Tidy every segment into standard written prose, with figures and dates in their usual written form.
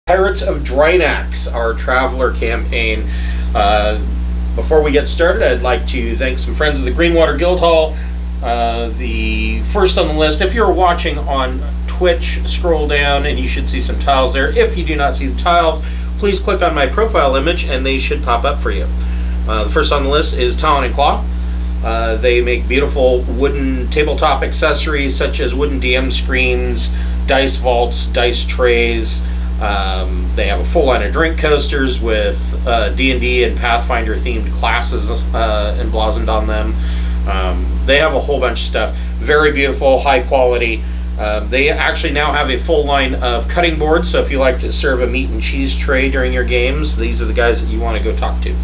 Pirates of Drinax, our Traveler campaign. Before we get started, I'd like to thank some friends of the Greenwater Guildhall. The first on the list, if you're watching on Twitch, scroll down and you should see some tiles there. If you do not see the tiles, please click on my profile image and they should pop up for you. The first on the list is Talon Claw. They make beautiful wooden tabletop accessories such as wooden DM screens, dice vaults, dice trays. They have a full line of drink coasters with D&D and Pathfinder themed classes emblazoned on them. They have a whole bunch of stuff. Very beautiful, high quality. They actually now have a full line of cutting boards, so if you like to serve a meat and cheese tray during your games, these are the guys that you want to go talk to.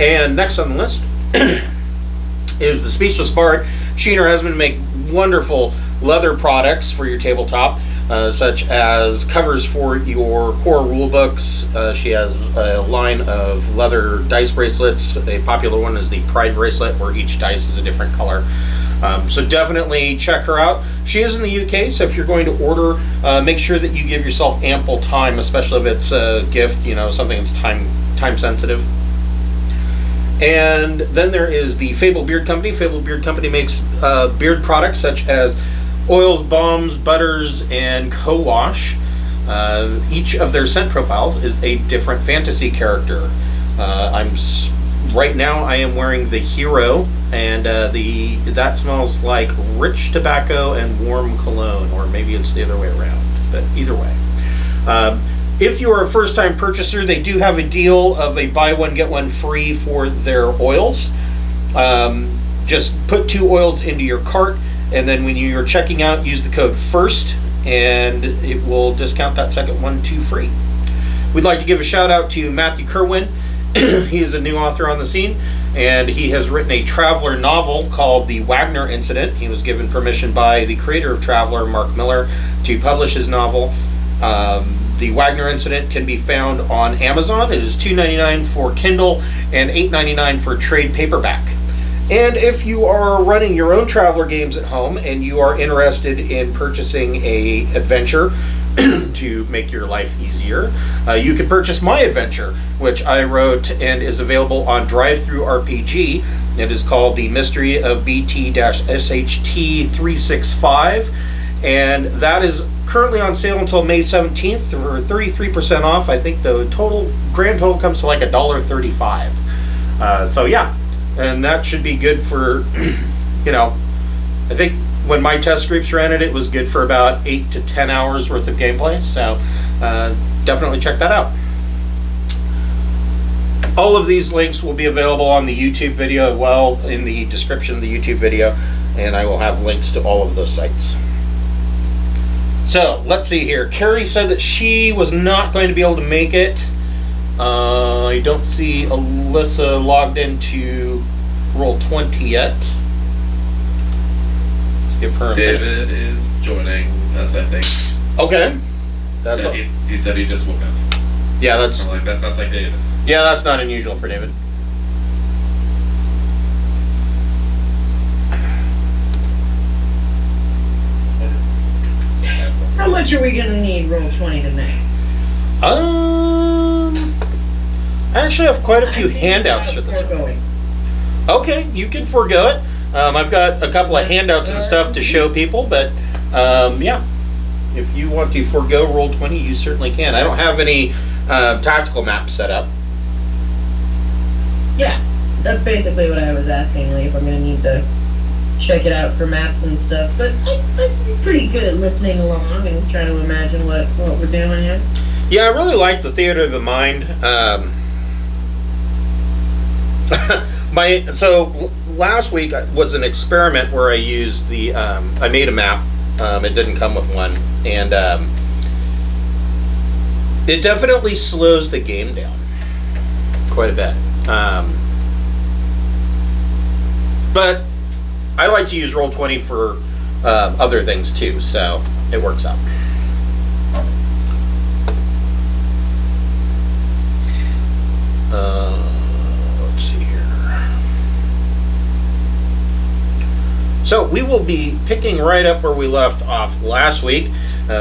And next on the list is the Speechless Bard. She and her husband make wonderful leather products for your tabletop. Such as covers for your core rule books. She has a line of leather dice bracelets. A popular one is the Pride bracelet, where each dice is a different color. So definitely check her out. She is in the UK, so if you're going to order, make sure that you give yourself ample time, especially if it's a gift, you know, something that's time sensitive. And then there is the Fable Beard Company. Fable Beard Company makes beard products such as oils, balms, butters, and co-wash. Each of their scent profiles is a different fantasy character. Right now I am wearing the Hero, and that smells like rich tobacco and warm cologne, or maybe it's the other way around, but either way. If you are a first-time purchaser, they do have a deal of a buy one get one free for their oils. Just put 2 oils into your cart, and then when you're checking out, use the code FIRST, and it will discount that second one to free. We'd like to give a shout out to Matthew Kerwin. He is a new author on the scene, and he has written a Traveler novel called The Wagner Incident. He was given permission by the creator of Traveler, Mark Miller, to publish his novel. The Wagner Incident can be found on Amazon. It is $2.99 for Kindle and $8.99 for trade paperback. And if you are running your own Traveler games at home and you are interested in purchasing a adventure to make your life easier, you can purchase my adventure, which I wrote and is available on DriveThruRPG. It is called The Mystery of BT-SHT 365, and that is currently on sale until May 17th for 33% off. I think the grand total comes to like $1.35. So yeah. And that should be good for, you know, I think when my test groups ran it, it was good for about 8 to 10 hours worth of gameplay. So definitely check that out. All of these links will be available on the YouTube video as well, in the description of the YouTube video, and I will have links to all of those sites. So let's see here. Carrie said that she was not going to be able to make it. I don't see Alyssa logged into Roll20 yet. Let's give her a minute. David is joining us, I think. Okay. He said he just woke up. Yeah, that sounds like David. Yeah, that's not unusual for David. How much are we gonna need Roll20 tonight? I actually have quite a few handouts for this one. Okay, you can forego it. I've got a couple of handouts and stuff to show people, but yeah, if you want to forego Roll20, you certainly can. I don't have any tactical maps set up. Yeah, that's basically what I was asking, like if I'm going to need to check it out for maps and stuff, but I'm pretty good at listening along and trying to imagine what we're doing here. Yeah, I really like the Theater of the Mind. So last week was an experiment where I used the I made a map. It didn't come with one, and it definitely slows the game down quite a bit. But I like to use Roll20 for other things too, so it works out. Let's see here. So we will be picking right up where we left off last week.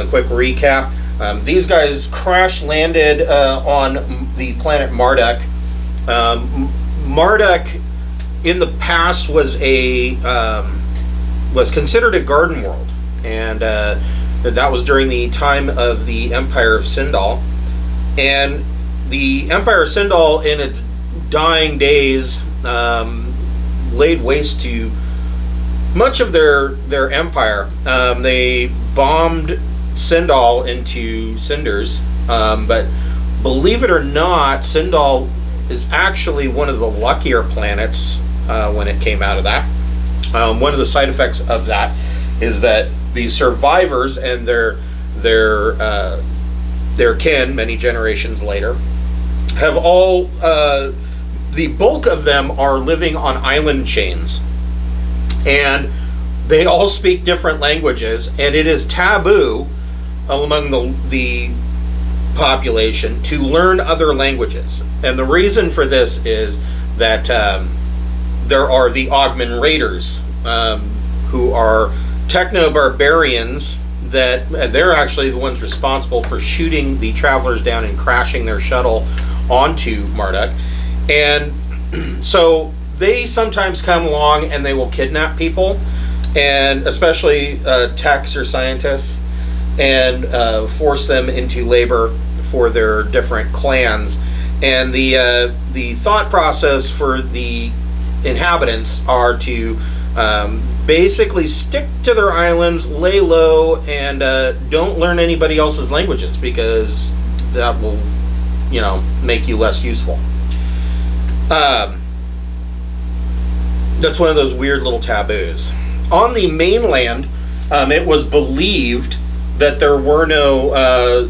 Quick recap. These guys crash landed on the planet Marduk. Marduk, in the past, was considered a garden world, and that was during the time of the Empire of Sindal. And the Empire of Sindal, in its dying days, laid waste to much of their empire. They bombed Sindal into cinders, but believe it or not, Sindal is actually one of the luckier planets when it came out of that. One of the side effects of that is that the survivors and their kin, many generations later, have all the bulk of them are living on island chains, and they all speak different languages, and it is taboo among the population to learn other languages. And the reason for this is that there are the Ogman Raiders, who are techno-barbarians, that they're actually the ones responsible for shooting the travelers down and crashing their shuttle onto Marduk. And so they sometimes come along and they will kidnap people, and especially techs or scientists, and force them into labor for their different clans. And the thought process for the inhabitants are to basically stick to their islands, lay low, and don't learn anybody else's languages, because that will, make you less useful. That's one of those weird little taboos. On the mainland, it was believed that there were no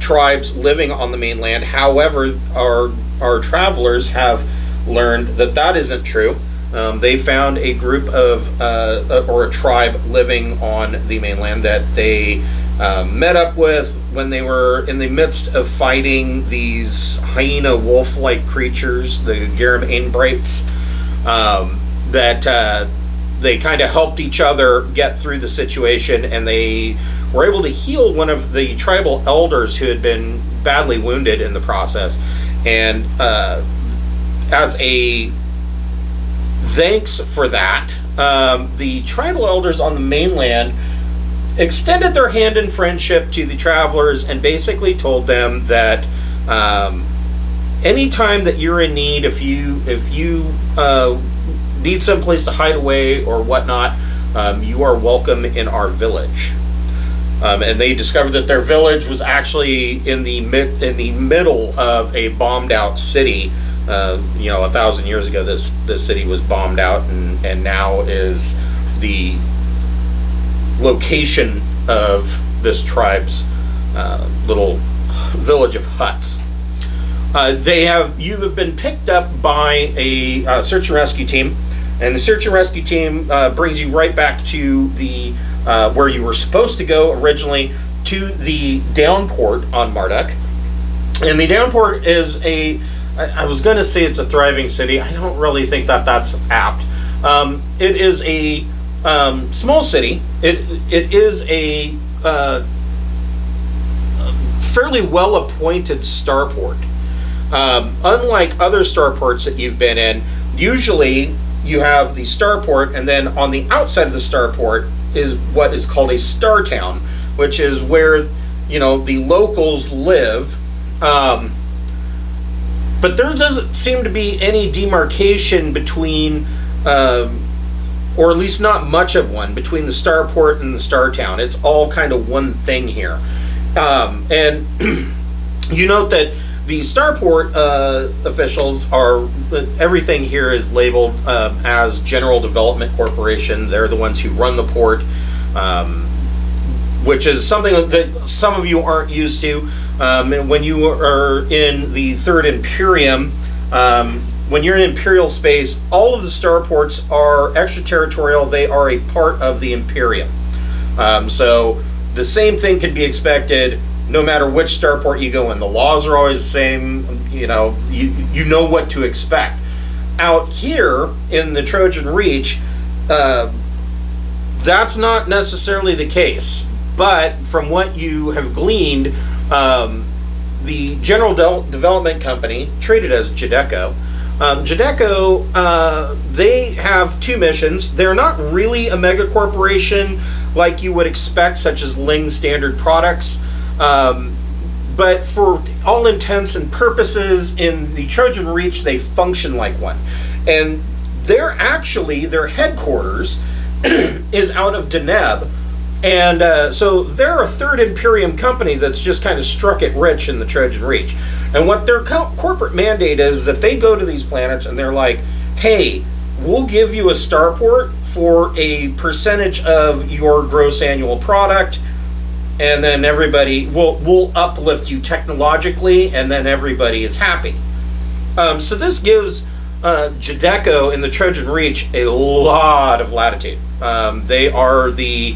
tribes living on the mainland. However, our travelers have learned that that isn't true. They found a group of or a tribe living on the mainland that they met up with when they were in the midst of fighting these hyena wolf-like creatures, the Garum Ainbrights, that they kind of helped each other get through the situation, and they were able to heal one of the tribal elders who had been badly wounded in the process. And as a thanks for that, the tribal elders on the mainland extended their hand in friendship to the travelers and basically told them that anytime that you're in need, if you need someplace to hide away or whatnot, you are welcome in our village. And they discovered that their village was actually in the middle of a bombed out city. 1,000 years ago, this city was bombed out, and now is the location of this tribe's little village of huts. You have been picked up by a search and rescue team, and the search and rescue team brings you right back to the where you were supposed to go originally, to the downport on Marduk. And the downport is I was going to say it's a thriving city. I don't really think that that's apt. It is a small city. It is a fairly well-appointed starport. Unlike other starports that you've been in, usually you have the starport, and then on the outside of the starport is what is called a star town, which is where the locals live. But there doesn't seem to be any demarcation between, or at least not much of one, between the starport and the star town. It's all kind of one thing here. And you note that the starport officials everything here is labeled as General Development Corporation. They're the ones who run the port, which is something that some of you aren't used to. When you are in the Third Imperium, when you're in Imperial space, all of the starports are extraterritorial. They are a part of the Imperium. So the same thing can be expected no matter which starport you go in. The laws are always the same. You know what to expect. Out here in the Trojan Reach, that's not necessarily the case. but from what you have gleaned, the General Development Company, traded as GeDeCo, GeDeCo, they have two missions. They're not really a mega corporation like you would expect, such as Ling Standard Products, but for all intents and purposes in the Trojan Reach, they function like one. And their headquarters is out of Deneb. And so they're a third Imperium company that's just kind of struck it rich in the Trojan Reach. And what their corporate mandate is that they go to these planets and they're like, hey, we'll give you a starport for a percentage of your gross annual product, and then everybody will uplift you technologically, and then everybody is happy. So this gives GeDeCo in the Trojan Reach a lot of latitude. They are the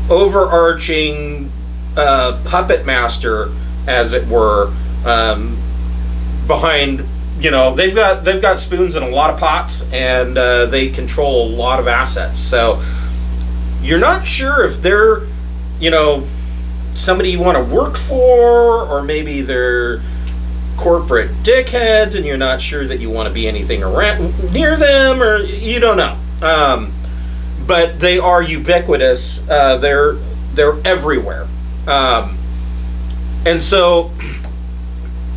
overarching puppet master, as it were, behind. You know, they've got spoons in a lot of pots, and they control a lot of assets. So you're not sure if they're, you know, somebody you want to work for, or maybe they're corporate dickheads, and you're not sure that you want to be anything around near them, or you don't know. But they are ubiquitous. They're everywhere, and so.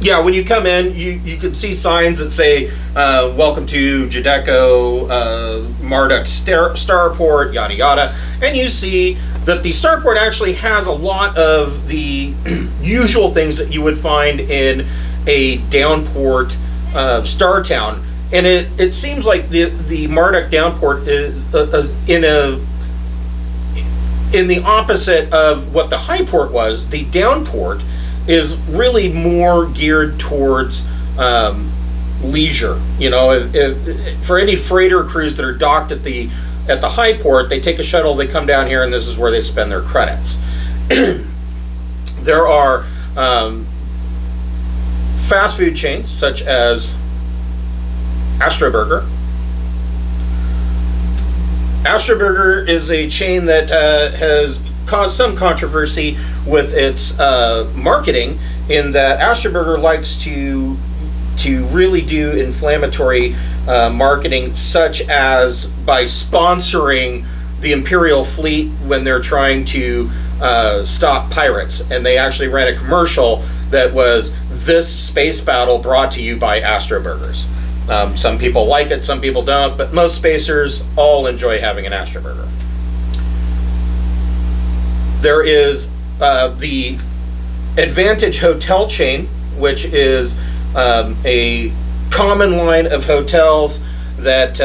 Yeah, when you come in, you can see signs that say, welcome to GeDeCo, Marduk Starport, yada yada. And you see that the Starport actually has a lot of the usual things that you would find in a downport star town. And it seems like the Marduk downport is in the opposite of what the high port was. The downport is really more geared towards leisure. You know, for any freighter crews that are docked at the high port, they take a shuttle, they come down here, and this is where they spend their credits. There are fast food chains such as Astroburger. Astroburger is a chain that has caused some controversy with its marketing, in that Astroburger likes to really do inflammatory marketing, such as by sponsoring the Imperial fleet when they're trying to stop pirates. And they actually ran a commercial that was, "This space battle brought to you by Astroburgers." Some people like it, some people don't, but most spacers all enjoy having an Astroburger. There is the Advantage Hotel chain, which is a common line of hotels that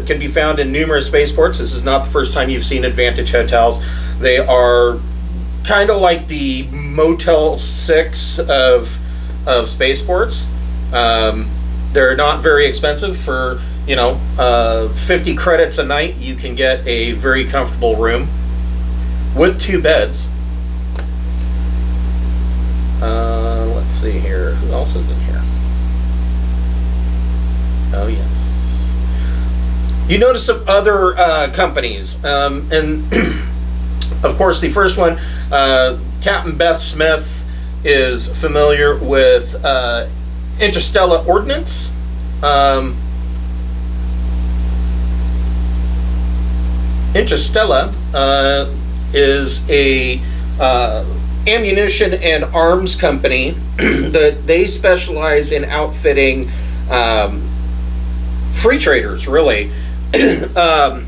can be found in numerous spaceports. This is not the first time you've seen Advantage hotels. They are kind of like the Motel 6 of spaceports. They're not very expensive. For 50 credits a night, you can get a very comfortable room with 2 beds. Let's see here. Who else is in here? Oh, yes. You notice some other companies. And, of course, the first one, Captain Beth Smith is familiar with Interstellar Ordnance. Interstellar is a ammunition and arms company that they specialize in outfitting free traders, really. A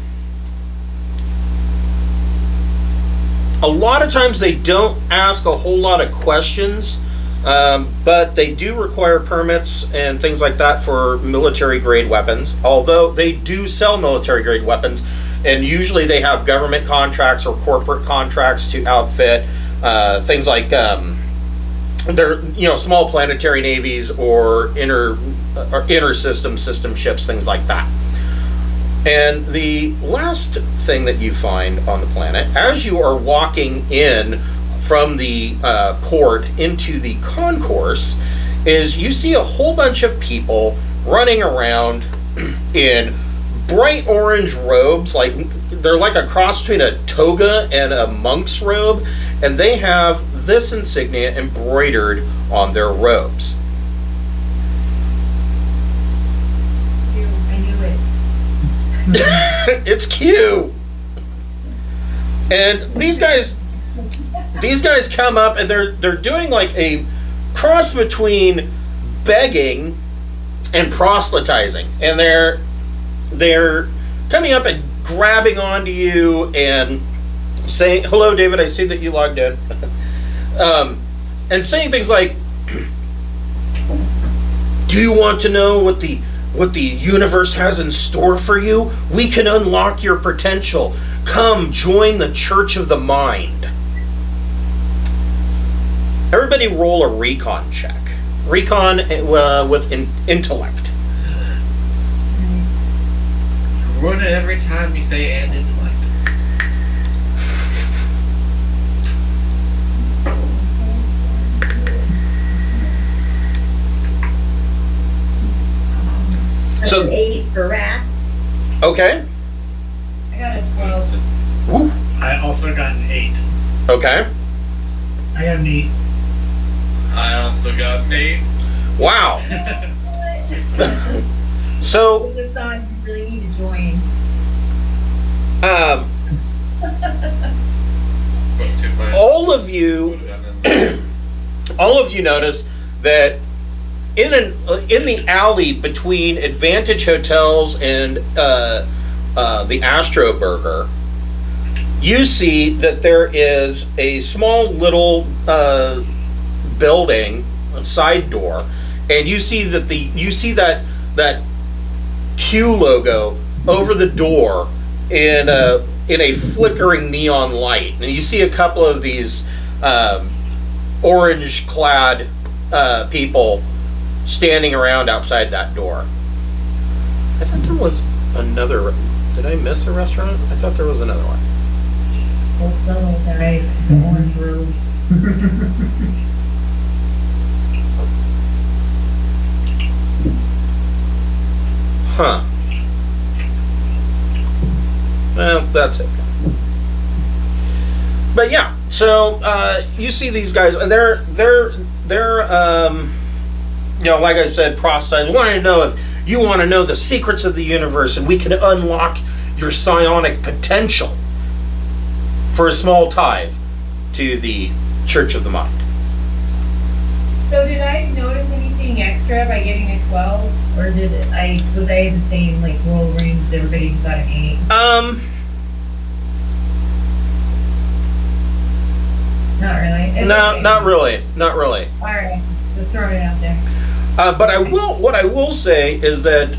lot of times they don't ask a whole lot of questions, but they do require permits and things like that for military grade weapons, although they do sell military grade weapons. And usually they have government contracts or corporate contracts to outfit things like they're small planetary navies or inter system ships, things like that. And the last thing that you find on the planet, as you are walking in from the port into the concourse, is you see a whole bunch of people running around in bright orange robes, like they're like a cross between a toga and a monk's robe, and they have this insignia embroidered on their robes. I knew it. It's Q. And these guys come up and they're doing like a cross between begging and proselytizing, and they're coming up and grabbing onto you and saying, "Hello, David, I see that you logged in," and saying things like, "Do you want to know what the universe has in store for you? We can unlock your potential. Come join the Church of the Mind." Everybody roll a recon check. Recon with intellect. Ruin it every time you say and intellect. That's So- an 8 for wrath. Okay. I got a 12. Woo. I also got an 8. Okay. I got an 8. I also got an 8. Wow. So, I just thought you really need to join. Plus 2 minus. all of you notice that in the alley between Advantage Hotels and the Astro Burger, you see that there is a small little building, a side door, and you see that Q logo over the door in a flickering neon light, and you see a couple of these orange-clad people standing around outside that door. I thought there was another. Did I miss a restaurant? I thought there was another one. Those subtle guys, the orange robes. Huh. Well, that's okay. But yeah, so you see these guys, and they're like I said, proselytes. Want to know if you want to know the secrets of the universe, and we can unlock your psionic potential for a small tithe to the Church of the Mind. So did I notice anything extra by getting a 12, or was I the same like roll range as everybody who got an 8? Not really. It's No, okay. not really, not really. All right, just throwing it out there. But what I will say is that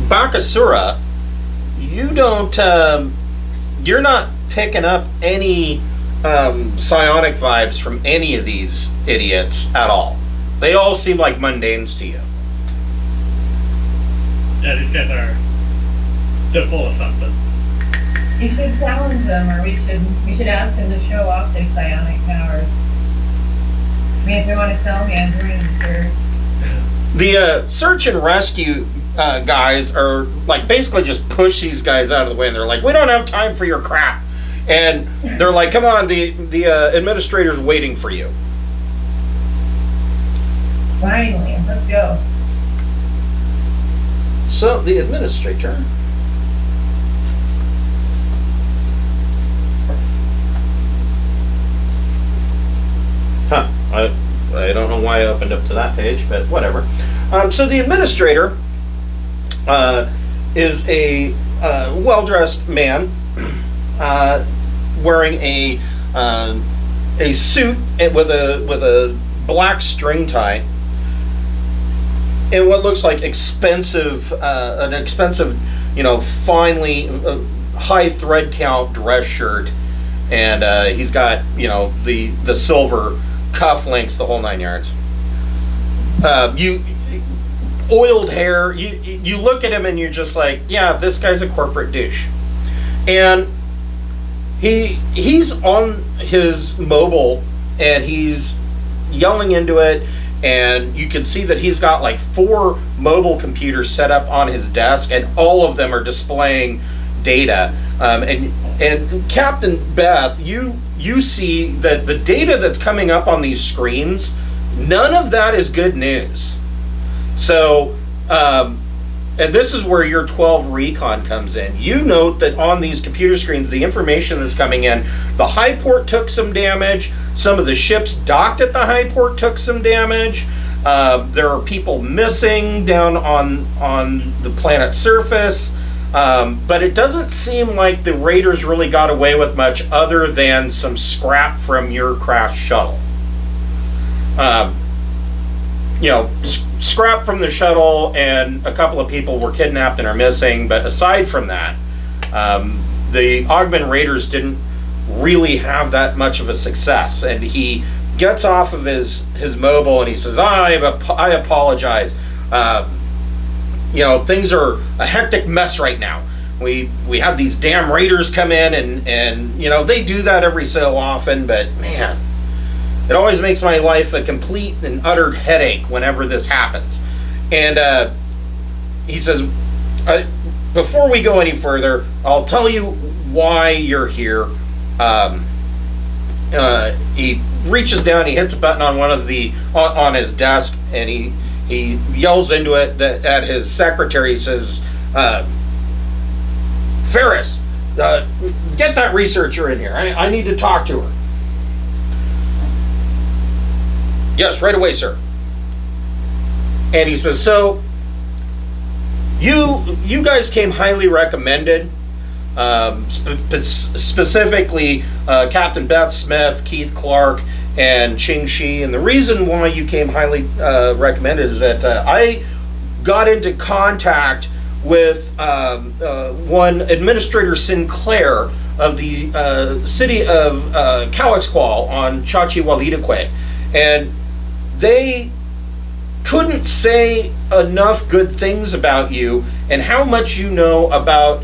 Bakasura, you don't, you're not picking up any psionic vibes from any of these idiots at all. They all seem like mundanes to you. Yeah, these guys they're full of something. You should challenge them, or we should ask them to show off their psionic powers. I mean, if they want to sell me a drink, sure. The search and rescue guys are like basically just push these guys out of the way, and they're like, "We don't have time for your crap," and they're like, "Come on, the administrator's waiting for you." Finally, let's go. So the administrator. Huh. I don't know why I opened up to that page, but whatever. So the administrator is a well-dressed man wearing a suit with a black string tie and what looks like an expensive, finely high thread count dress shirt, and he's got the silver cufflinks, the whole 9 yards. You oiled hair. You look at him and you're just like, yeah, this guy's a corporate douche. And he's on his mobile and he's yelling into it, and you can see that he's got like 4 mobile computers set up on his desk, and all of them are displaying data. And Captain Beth, you see that the data that's coming up on these screens, none of that is good news. So, and this is where your 12 recon comes in. You note that on these computer screens, the information that's coming in, the high port took some damage. Some of the ships docked at the high port took some damage. There are people missing down on the planet's surface. But it doesn't seem like the raiders really got away with much other than some scrap from your crashed shuttle. You know, scrap from the shuttle, and a couple of people were kidnapped and are missing. But aside from that, the Augment Raiders didn't really have that much of a success. And he gets off of his mobile and he says, I apologize. You know, things are a hectic mess right now. We had these damn raiders come in, and you know, they do that every so often, but man, it always makes my life a complete and utter headache whenever this happens. And he says, before we go any further, I'll tell you why you're here. He reaches down, he hits a button on on his desk, and he yells into it at his secretary. He says, Ferris, get that researcher in here. I need to talk to her. Yes, right away, sir. And he says, so you guys came highly recommended. Specifically Captain Beth Smith, Keith Clark, and Ching Shi. And the reason why you came highly recommended is that I got into contact with one Administrator Sinclair of the city of Calixqual on Chachi-Walidaque, and they couldn't say enough good things about you and how much you know about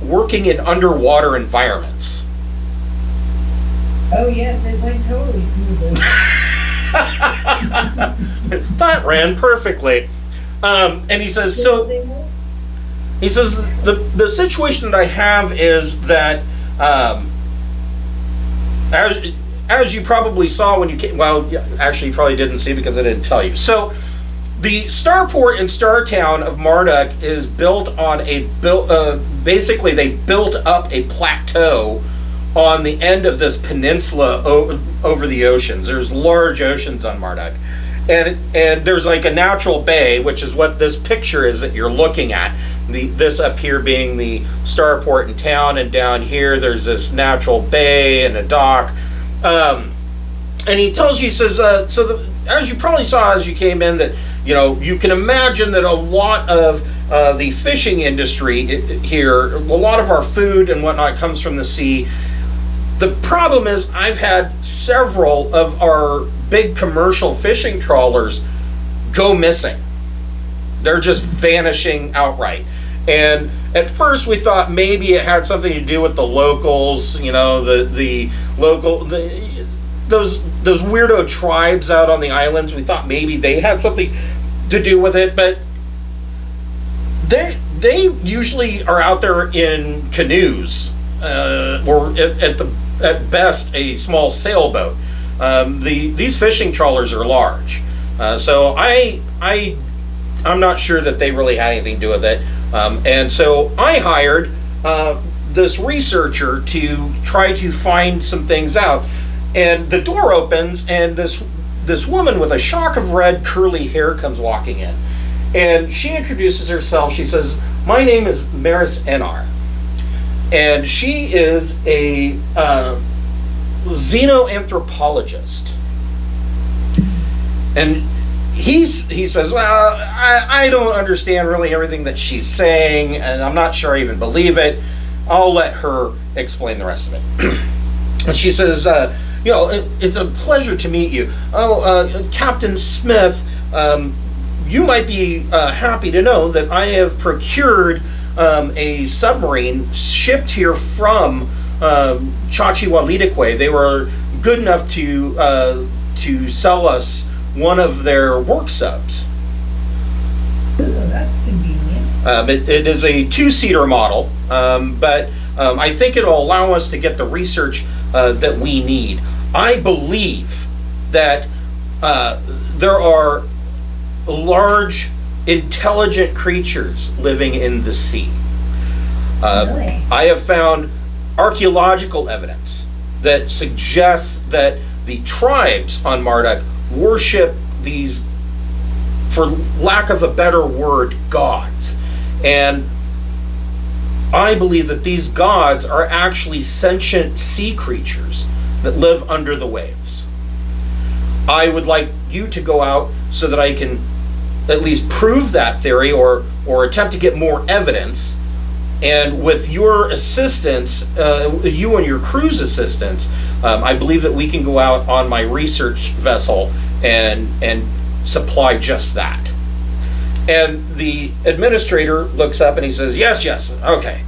working in underwater environments. Oh yes, it went totally smoothly. That ran perfectly. And he says, so he says the situation that I have is that as you probably saw when you came, well, actually you probably didn't see because I didn't tell you. So the starport and startown of Marduk is built on basically they built up a plateau on the end of this peninsula over the oceans. There's large oceans on Marduk, and there's like a natural bay, which is what this picture is that you're looking at. This up here being the starport and town, and down here there's this natural bay and a dock. And he tells you, he says, as you probably saw as you came in, that you know, you can imagine that a lot of the fishing industry here, a lot of our food and whatnot comes from the sea. The problem is I've had several of our big commercial fishing trawlers go missing. They're just vanishing outright. And at first we thought maybe it had something to do with the locals, you know, the local, those weirdo tribes out on the islands. We thought maybe they had something to do with it, but they usually are out there in canoes, or at best a small sailboat. These fishing trawlers are large, so I'm not sure that they really had anything to do with it. And so I hired this researcher to try to find some things out. And the door opens, and this woman with a shock of red curly hair comes walking in. And she introduces herself. She says, my name is Maris Enar. And she is a xenoanthropologist. And he says, well, I don't understand really everything that she's saying, and I'm not sure I even believe it. I'll let her explain the rest of it. And she says, you know, it's a pleasure to meet you. Oh, Captain Smith, you might be happy to know that I have procured a submarine shipped here from Chachi-Walidaque. They were good enough to sell us one of their work subs. Ooh, that's convenient. It is a 2-seater model, but I think it'll allow us to get the research that we need. I believe that there are large, intelligent creatures living in the sea. Really? I have found archaeological evidence that suggests that the tribes on Marduk worship these, for lack of a better word, gods. And I believe that these gods are actually sentient sea creatures that live under the waves. I would like you to go out so that I can at least prove that theory, or attempt to get more evidence. And with your assistance, you and your crew's assistance, I believe that we can go out on my research vessel and supply just that. And the administrator looks up and he says, yes, okay.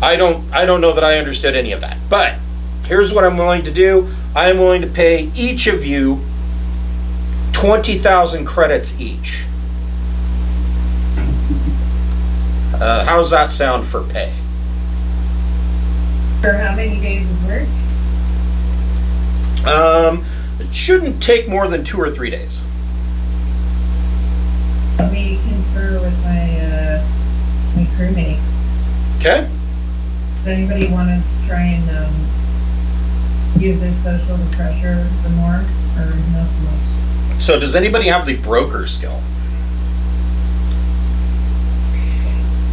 I don't know that I understood any of that, but here's what I'm willing to do. I am willing to pay each of you 20,000 credits each. How's that sound for pay? For how many days of work? It shouldn't take more than 2 or 3 days. Let me confer with my crewmate. Okay? Does anybody want to try and use their social to pressure some more, or not so much? So does anybody have the broker skill?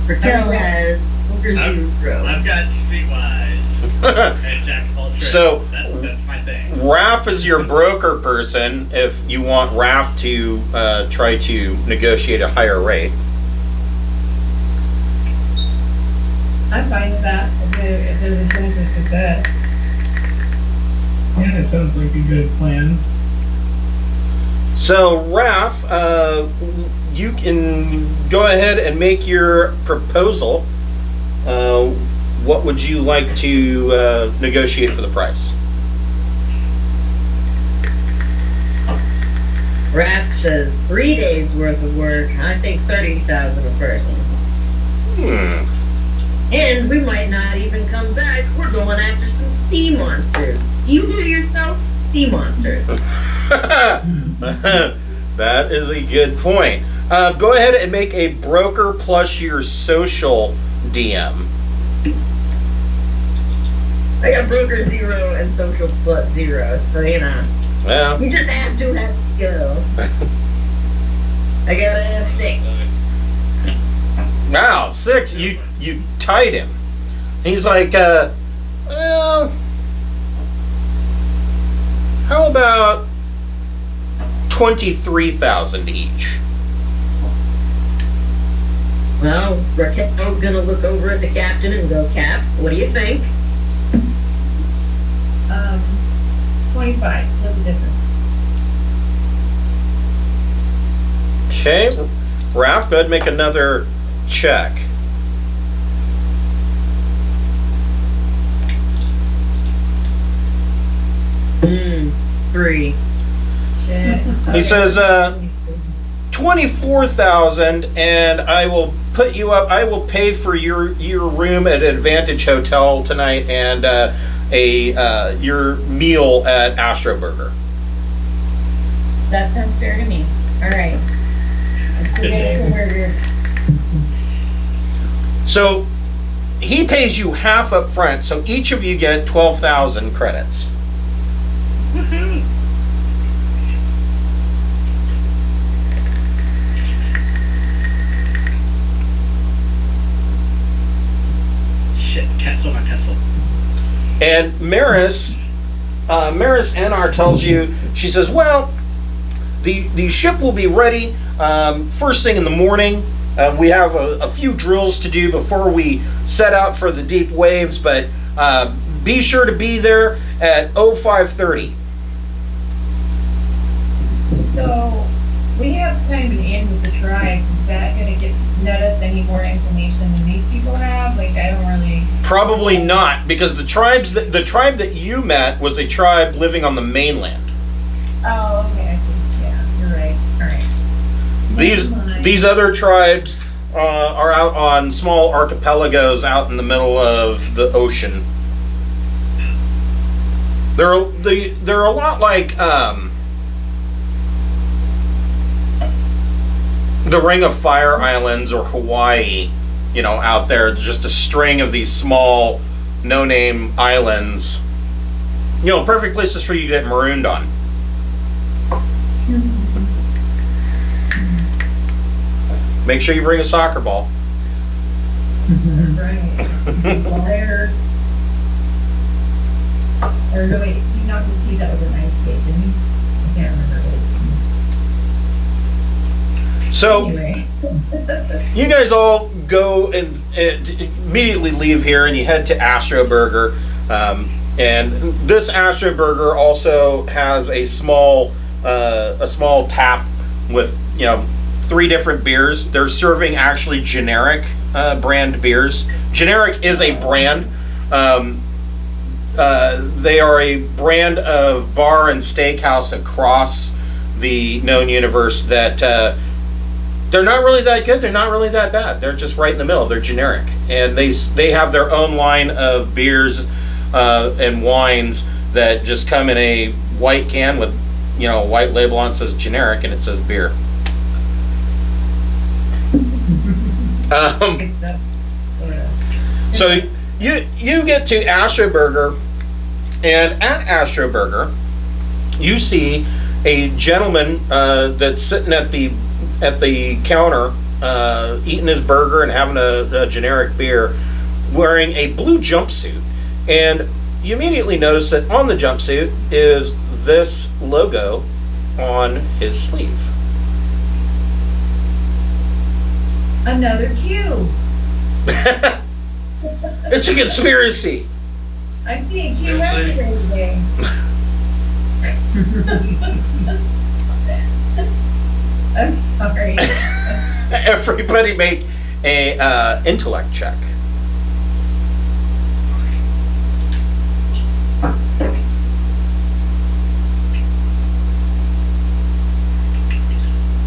Raquel has over 0. I've got Streetwise and Jack of all trades. So that's my thing. Raph is your broker person if you want Raph to try to negotiate a higher rate. I'm fine with that, if there's a chance of success. Yeah, that sounds like a good plan. So Raph, you can go ahead and make your proposal. What would you like to negotiate for the price? Raph says 3 days worth of work. I think 30,000 a person. And we might not even come back. We're going after some sea monsters. You hear yourself? Sea monsters. That is a good point. Go ahead and make a broker plus your social DM. I got broker 0 and social plus 0, so you know. Well, You just asked who has to go. I gotta have 6. wow, 6. You tied him. He's like, well, how about 23,000 each? Well, Raquel's gonna look over at the captain and go, Cap, what do you think? 25, split the difference. Okay, Raph, go ahead and make another check. Three. Shit. He says, 24,000, and I will put you up. I will pay for your room at Advantage Hotel tonight, and your meal at Astro Burger. That sounds fair to me. All right. Let's go get some burger. So he pays you half up front, so each of you get 12,000 credits. Woohoo! Shit, cancel my pencil. And Maris Anar tells you, she says, well, the ship will be ready first thing in the morning. We have a few drills to do before we set out for the deep waves, but be sure to be there at 0530. So, we have kind of an in with the tribes. Is that going to net us any more information than these people have? Like, I don't really... Probably not, because the tribe that you met was a tribe living on the mainland. Oh, okay, I see. Yeah. These other tribes are out on small archipelagos out in the middle of the ocean. They're a lot like the Ring of Fire Islands or Hawaii, you know, out there. Just a string of these small, no-name islands. You know, perfect places for you to get marooned on. Make sure you bring a soccer ball. That's right. Flyers. Or no, wait, you knocked the teeth out with an ice skate, didn't you? I can't remember. So, Anyway. you guys all go and immediately leave here, and you head to Astro Burger. And this Astro Burger also has a small tap with, you know, 3 different beers. They're serving actually generic brand beers. Generic is a brand. They are a brand of bar and steakhouse across the known universe that they're not really that good. They're not really that bad. They're just right in the middle. They're generic, and they have their own line of beers and wines that just come in a white can with, you know, a white label on it says generic and it says beer. So you get to Astro Burger, and at Astro Burger, you see a gentleman that's sitting at the counter, eating his burger and having a generic beer, wearing a blue jumpsuit, and you immediately notice that on the jumpsuit is this logo on his sleeve. Another Q. It's a conspiracy. I'm seeing Q everywhere today. I'm sorry. Everybody make a intellect check.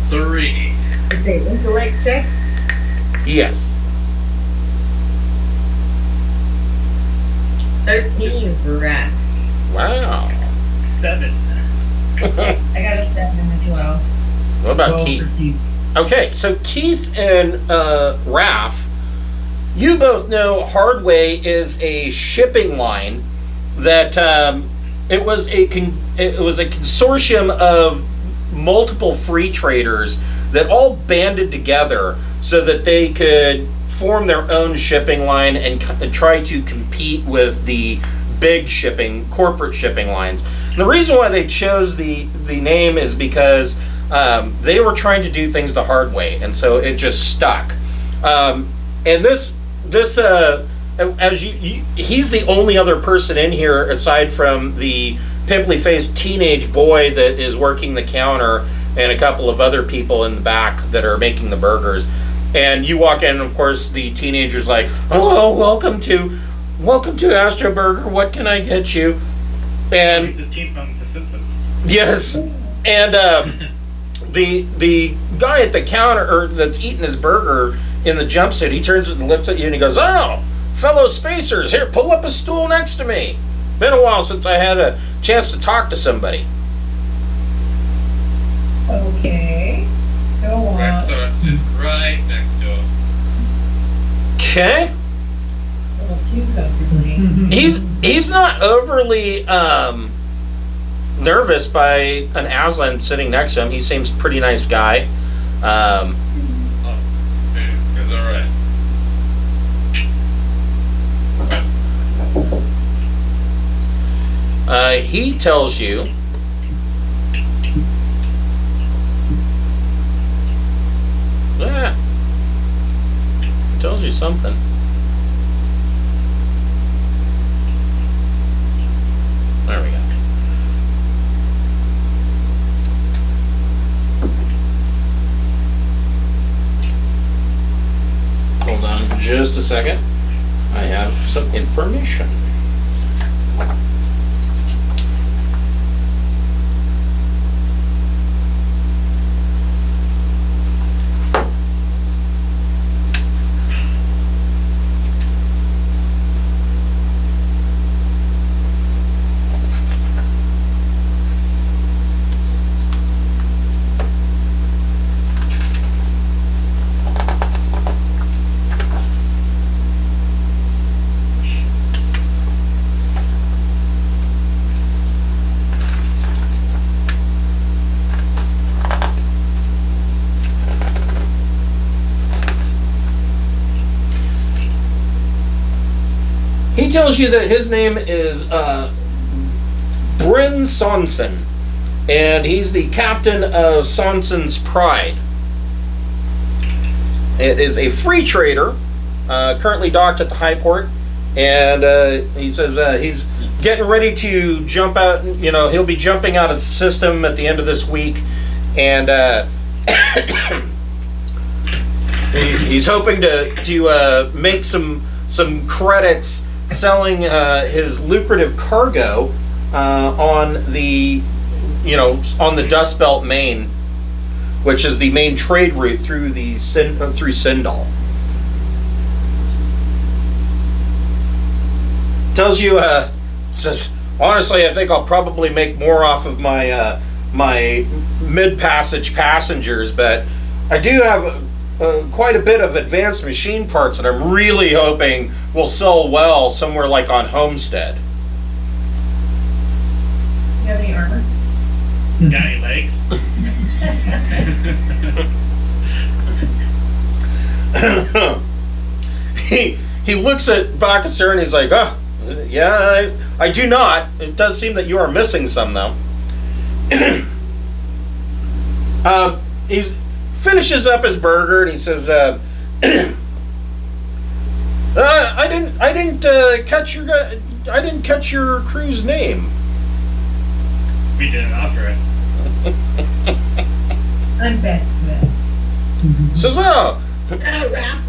Three. Is it intellect check? Yes. 13 for Raph. Wow. 7. I got a 7 as well. What about 12 Keith? for Keith. Okay, so Keith and Raph, you both know Hardway is a shipping line that it was a consortium of multiple free traders that all banded together so that they could form their own shipping line and try to compete with the big corporate shipping lines. And the reason why they chose the name is because they were trying to do things the hard way, and so it just stuck. And this as he's the only other person in here aside from the pimply-faced teenage boy that is working the counter and a couple of other people in the back that are making the burgers. And you walk in, and of course the teenager's like, "Hello, welcome to Astro Burger. What can I get you?" And He's the team from The Simpsons. yes, and the guy at the counter or that's eating his burger in the jumpsuit, he turns and looks at you and he goes, "Oh, fellow spacers, here, pull up a stool next to me. Been a while since I had a chance to talk to somebody." Okay. Go on. Rockstar sits right next to him. Okay. A little too comfortably. He's not overly nervous by an Aslan sitting next to him. He seems pretty nice guy. Oh, it's alright. He tells you tells you something. There we go. Hold on just a second. I have some information. he tells you that his name is Bryn Sonson, and he's the captain of Sonson's Pride. It is a free trader, currently docked at the high port, and he says he's getting ready to jump out. You know, he'll be jumping out of the system at the end of this week, and he's hoping to make some credits selling his lucrative cargo on the Dust Belt Main, which is the main trade route through through Sindal. Tells you, says, honestly, I think I'll probably make more off of my my mid-passage passengers, but I do have quite a bit of advanced machine parts that I'm really hoping will sell well somewhere like on Homestead. You have any armor? Got any legs? he looks at Bakasur and he's like, oh, yeah, I do not. It does seem that you are missing some, though. He finishes up his burger and he says, I didn't catch your crew's name. We didn't offer it. I'm Beth. Says, oh, Raph.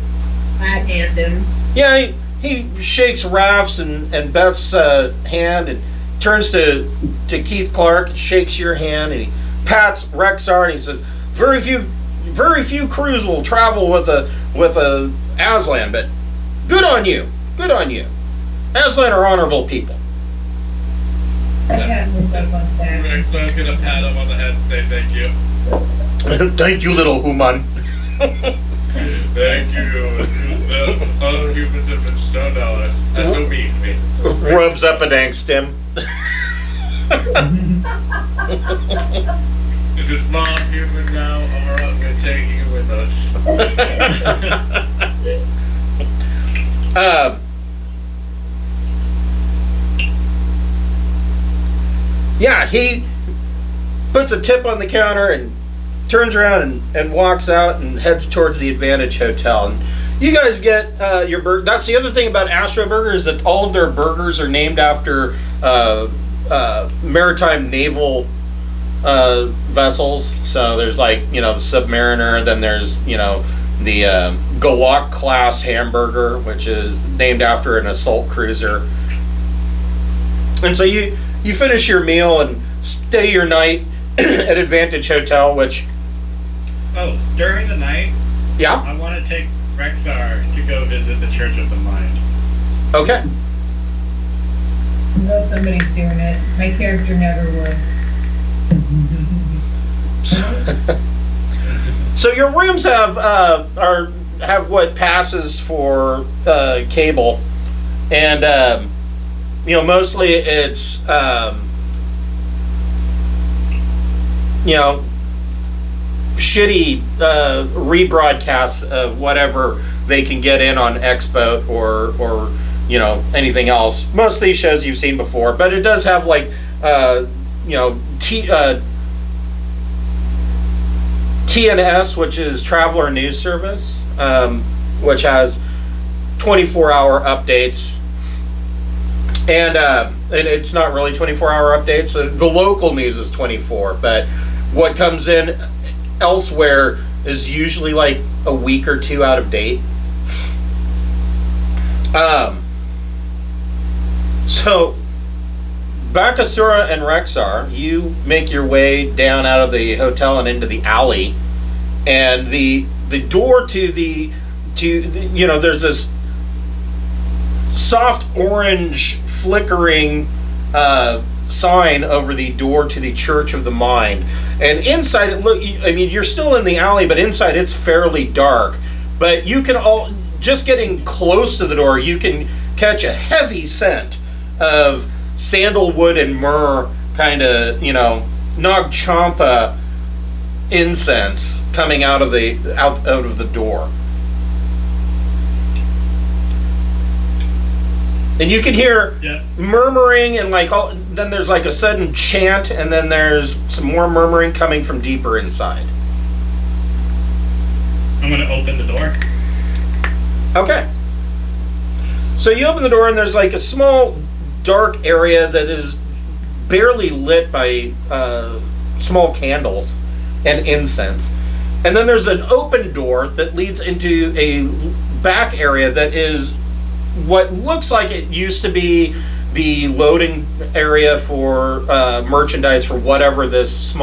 I hand him. yeah, he shakes Raph's and Beth's hand and turns to Keith Clark and shakes your hand, and he pats Rexar and he says, very few crews will travel with a Aslan, but good on you. Aslan are honorable people. I can't move up on that. Rexar's gonna pat him on the head and say thank you. Thank you, little human. Thank you. Other humans have been stoned on us. That's so mean to me. Rubs up an angst him. Is his mom human now, or else we're taking it with us? Yeah, he puts a tip on the counter and turns around and walks out and heads towards the Advantage Hotel. And you guys get your burger. That's the other thing about Astro Burger, is that all of their burgers are named after maritime naval vessels. So there's like, the Submariner, then there's, the Galak class hamburger, which is named after an assault cruiser. And so you finish your meal and stay your night at Advantage Hotel, which... Oh, during the night, Yeah? I want to take Rexar to go visit the Church of the Mind. Okay. I know somebody's doing it. My character never would. So your rooms have what passes for cable, and mostly it's shitty rebroadcasts of whatever they can get in on Xboat or anything else. Most of these shows you've seen before, but it does have like TNS, which is Traveler News Service, which has 24-hour updates, and it's not really 24-hour updates. The local news is 24, but what comes in elsewhere is usually like a week or two out of date. So Bakasura and Rexar, you make your way down out of the hotel and into the alley, and the door to there's this soft orange flickering sign over the door to the Church of the Mind, and inside you're still in the alley, but inside it's fairly dark, but you can just getting close to the door, you can catch a heavy scent of sandalwood and myrrh, kind of Nag Champa incense coming out of the door. And you can hear Yeah. murmuring and then there's like a sudden chant, and then there's some more murmuring coming from deeper inside. I'm gonna open the door. Okay. So you open the door, and there's like a small dark area that is barely lit by small candles and incense. And then there's an open door that leads into a back area that is what looks like it used to be the loading area for merchandise for whatever this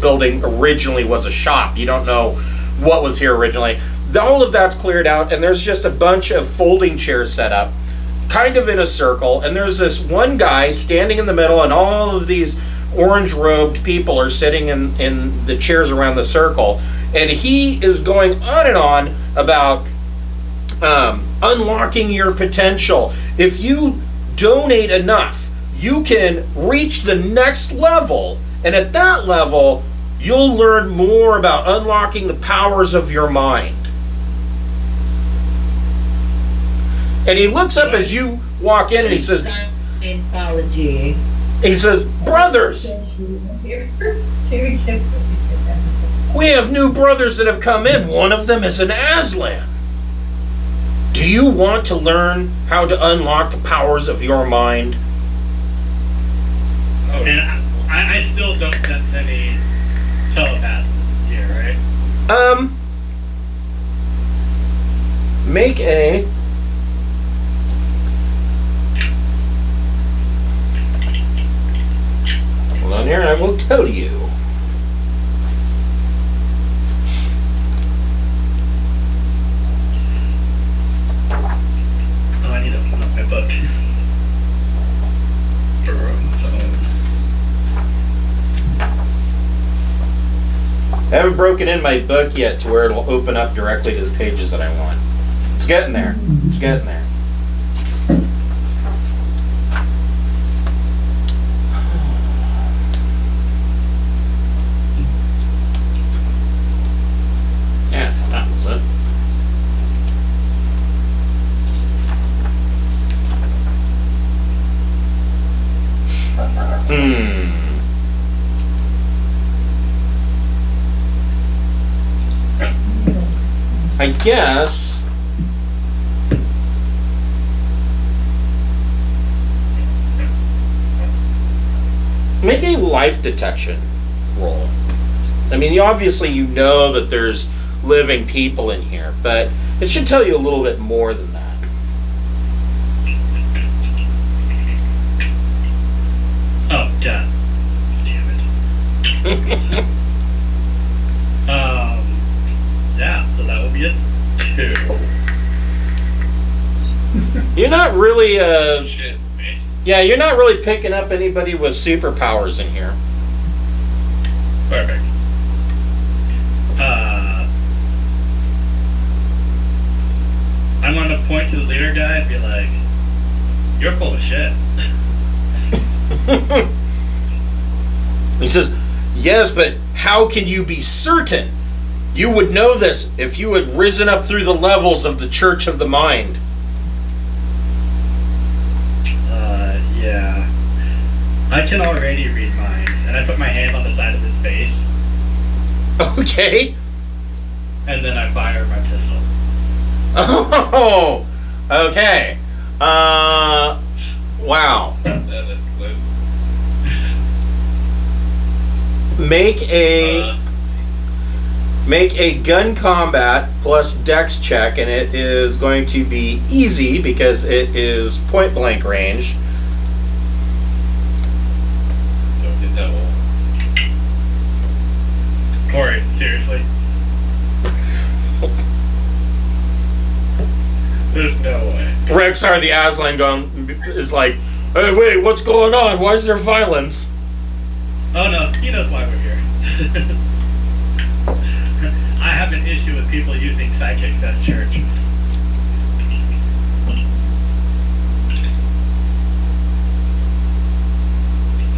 building originally was a shop. You don't know what was here originally. All of that's cleared out, and there's just a bunch of folding chairs set up, kind of in a circle, and there's this one guy standing in the middle, and all of these orange-robed people are sitting in the chairs around the circle, and he is going on and on about unlocking your potential. If you donate enough, you can reach the next level, and at that level, you'll learn more about unlocking the powers of your mind. And he looks up as you walk in, and he says, brothers, we have new brothers that have come in. One of them is an Aslan. Do you want to learn how to unlock the powers of your mind? Oh. And I still don't sense any telepath here, right? Make a... Hold on here, and I will tell you. Oh, I need to open up my book. I haven't broken in my book yet to where it'll open up directly to the pages that I want. It's getting there. It's getting there. Yeah, that was it. I guess make a life detection roll. I mean, obviously you know that there's living people in here, but it should tell you a little bit more than that. Oh, God. Damn it. Yeah, so that will be a 2. You're not really, Shit, man. yeah, you're not really picking up anybody with superpowers in here. Perfect. I'm gonna point to the leader guy and be like, "You're full of shit." He says, yes, but how can you be certain? You would know this if you had risen up through the levels of the Church of the Mind. Yeah. I can already read minds, and I put my hand on the side of his face, Okay. and then I fire my pistol. Oh, okay. Wow. That is lit. Make a gun combat plus dex check, and it is going to be easy because it is point blank range. So get that one. Corey, seriously? There's no way. Rexar the Aslan is like, hey, wait, what's going on? Why is there violence? Oh no, he knows why we're here. I have an issue with people using psychics as church.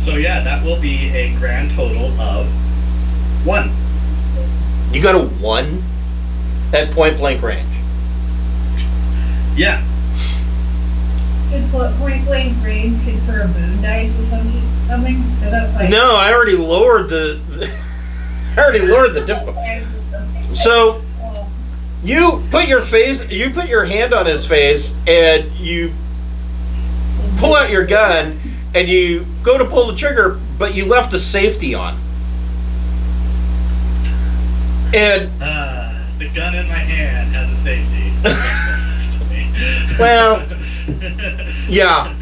So yeah, that will be a grand total of 1. You got a 1 at point blank range. Yeah. Did point blank range confer boon dice or something? 'Cause that's like, No, I already lowered the I already lowered the difficulty. So you put your hand on his face, and you pull out your gun, and you go to pull the trigger, but you left the safety on. And the gun in my hand has a safety. well, yeah,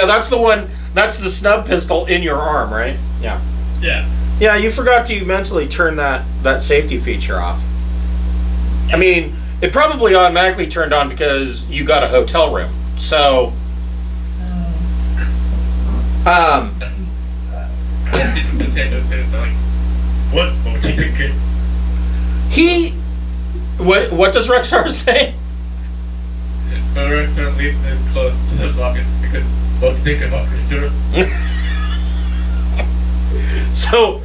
that's the one. That's the snub pistol in your arm, right? Yeah. Yeah. Yeah, you forgot to mentally turn that safety feature off. I mean, it probably automatically turned on because you got a hotel room. So, Yes, it's the same as his, like, what do you think? What does Rexar say? Rexar leaves it close to the bucket because both think about it. So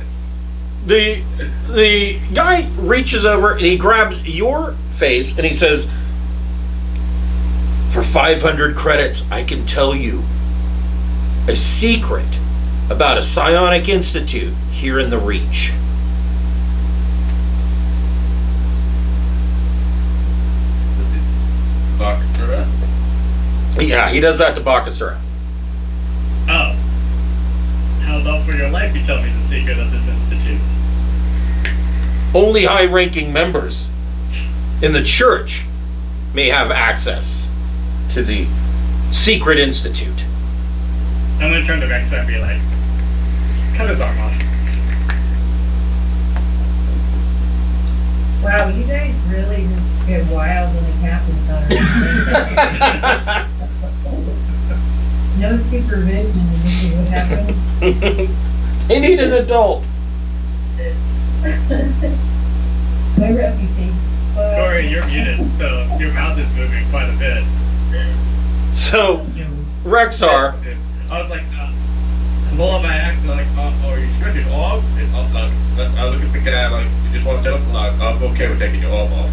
the guy reaches over and he grabs your face and he says, "For 500 credits, I can tell you a secret about a psionic institute here in the Reach." Does it Bakasura? Yeah, he does that to Bakasura. Oh. How about for your life you tell me the secret of this institute? Only high-ranking members in the church may have access to the secret institute. I'm gonna turn to Rex and be like, cut his arm off. wow, you guys really just get wild when the captain's on. No supervision and you see what happens. They need an adult. My reputation. Corey, you're muted, so your mouth is moving quite a bit. So, Rexar, I was like, pull up my act, like, oh, you stretch your arm? And I'm like, I look at the guy, like, you just want to tell him, like, I'm okay with taking your arm off.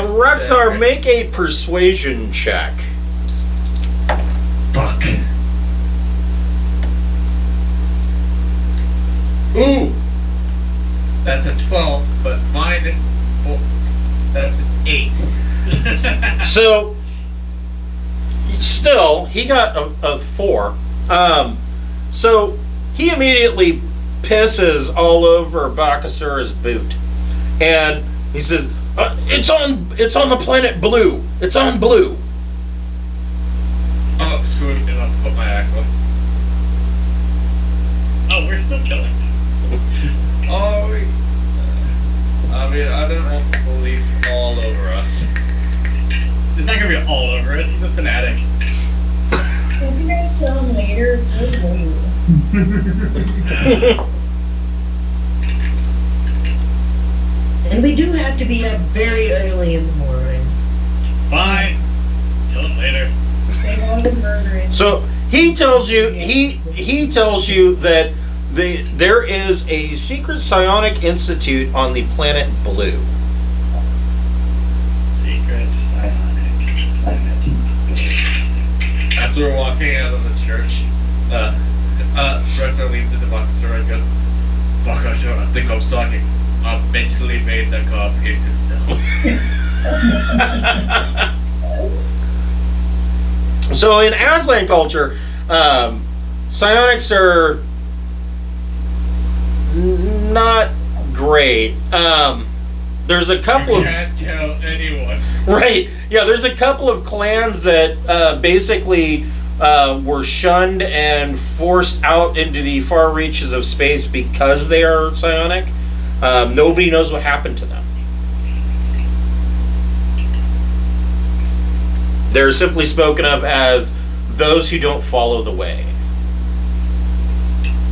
Rexar, make a persuasion check. Fuck. Ooh! That's a 12, but minus 4. That's an 8. So, still, he got a 4. So, he immediately pisses all over Bakasura's boot. And he says, it's on the planet Blue. It's on Blue. Oh, sweet, and I'll put my axe on. Oh, we're still killing. Oh, I mean, I don't want the police all over us. It's not gonna be all over us, he's a fanatic. If you're gonna kill him later, good wait. And we do have to be up very early in the morning. Fine. Kill him later. They want to murder him. So, he tells you that there is a secret psionic institute on the planet Blue. Secret psionic planet. As we're walking out of the church, Rexar leans into Bakasura and goes, Bakasura, I think I'm psychic. I mentally made that car piss himself. So in Aslan culture, psionics are not great. There's a couple You of can't tell anyone. right, yeah. There's a couple of clans that basically were shunned and forced out into the far reaches of space because they are psionic. Nobody knows what happened to them. They're simply spoken of as those who don't follow the way.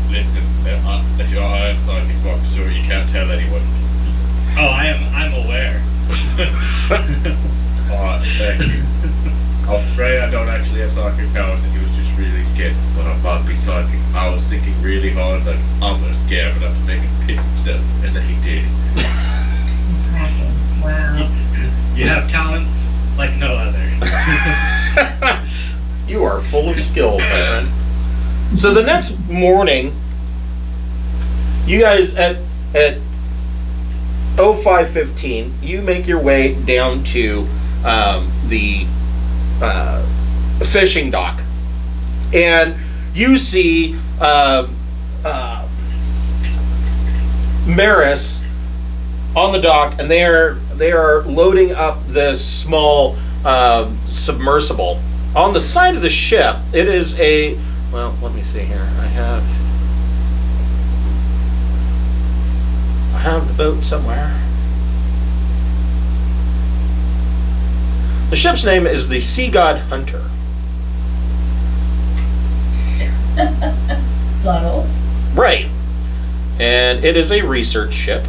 Listen, if you're a psychic Bakasura, you can't tell anyone. Oh, I'm aware. Alright, thank you. I'm afraid I don't actually have psychic powers and he was just really scared, but I might be psychic. I was thinking really hard, like, I'm gonna scare him enough to make him piss himself, and then he did. Wow. You have talents, like no other. You are full of skills, my friend. So the next morning, you guys at 05:15, you make your way down to the fishing dock, and you see Maris on the dock, and they are loading up this small submersible. On the side of the ship, it is a, well, let me see here. I have the boat somewhere. The ship's name is the Sea God Hunter. Subtle. Right. And it is a research ship.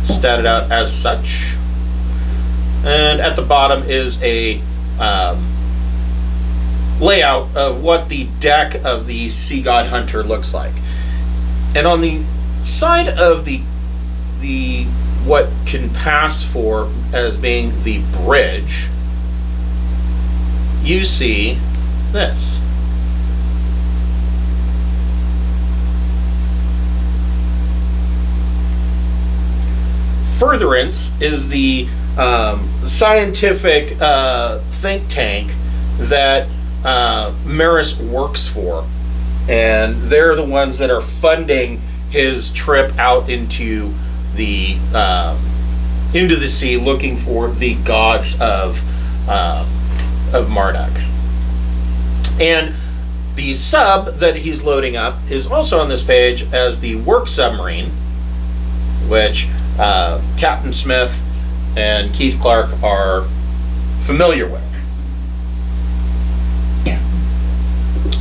Statted out as such. And at the bottom is a layout of what the deck of the Sea God Hunter looks like. And on the side of the what can pass for as being the bridge, you see this. Furtherance is the scientific think tank that Maris works for, and they're the ones that are funding his trip out into the sea, looking for the gods of Marduk. And the sub that he's loading up is also on this page as the work submarine, which Captain Smith and Keith Clark are familiar with. Yeah.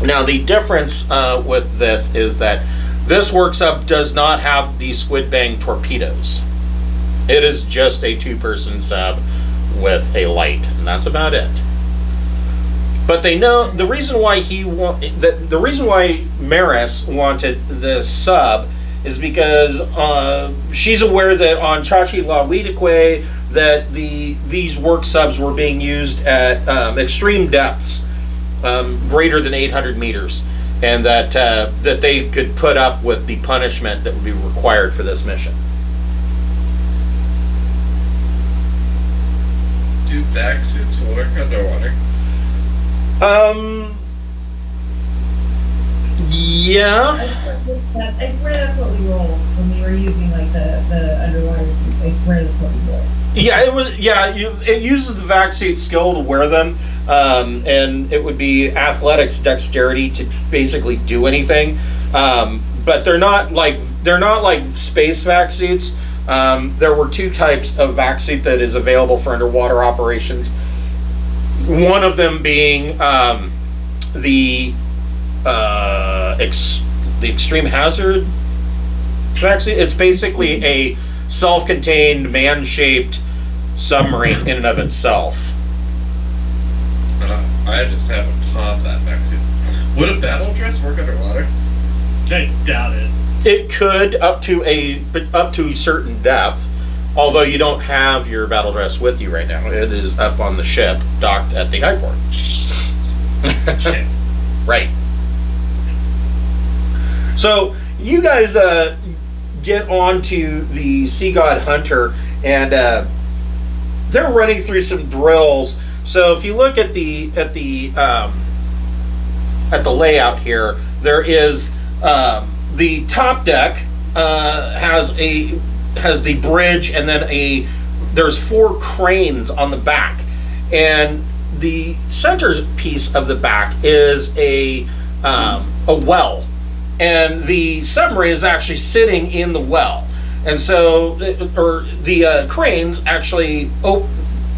Now the difference with this is that this work sub does not have the Squid Bang torpedoes. It is just a two-person sub with a light, and that's about it. But they know the reason why the reason why Maris wanted this sub is because she's aware that on Chachi La Wedeque that these work subs were being used at extreme depths, greater than 800 meters, and that that they could put up with the punishment that would be required for this mission. Do back suits work underwater? Yeah. I swear that's what we rolled when we were using like the underwater suits. I swear that's what we rolled. Yeah, it was. Yeah, it uses the vac suit skill to wear them, and it would be athletics, dexterity to basically do anything. But they're not like space vac suits. There were two types of vac suit that is available for underwater operations. One of them being the extreme hazard vac suit. It's basically a self-contained, man-shaped submarine in and of itself. I just haven't thought that vac suit. Would a battle dress work underwater? I doubt it. It could up to a certain depth, although you don't have your battle dress with you right now. It is up on the ship, docked at the high port. Shit. Right. So you guys get onto the Sea God Hunter, and they're running through some drills. So if you look at the layout here, there is the top deck has the bridge, and then there's 4 cranes on the back, and the center piece of the back is a well, and the submarine is actually sitting in the well, and so the cranes actually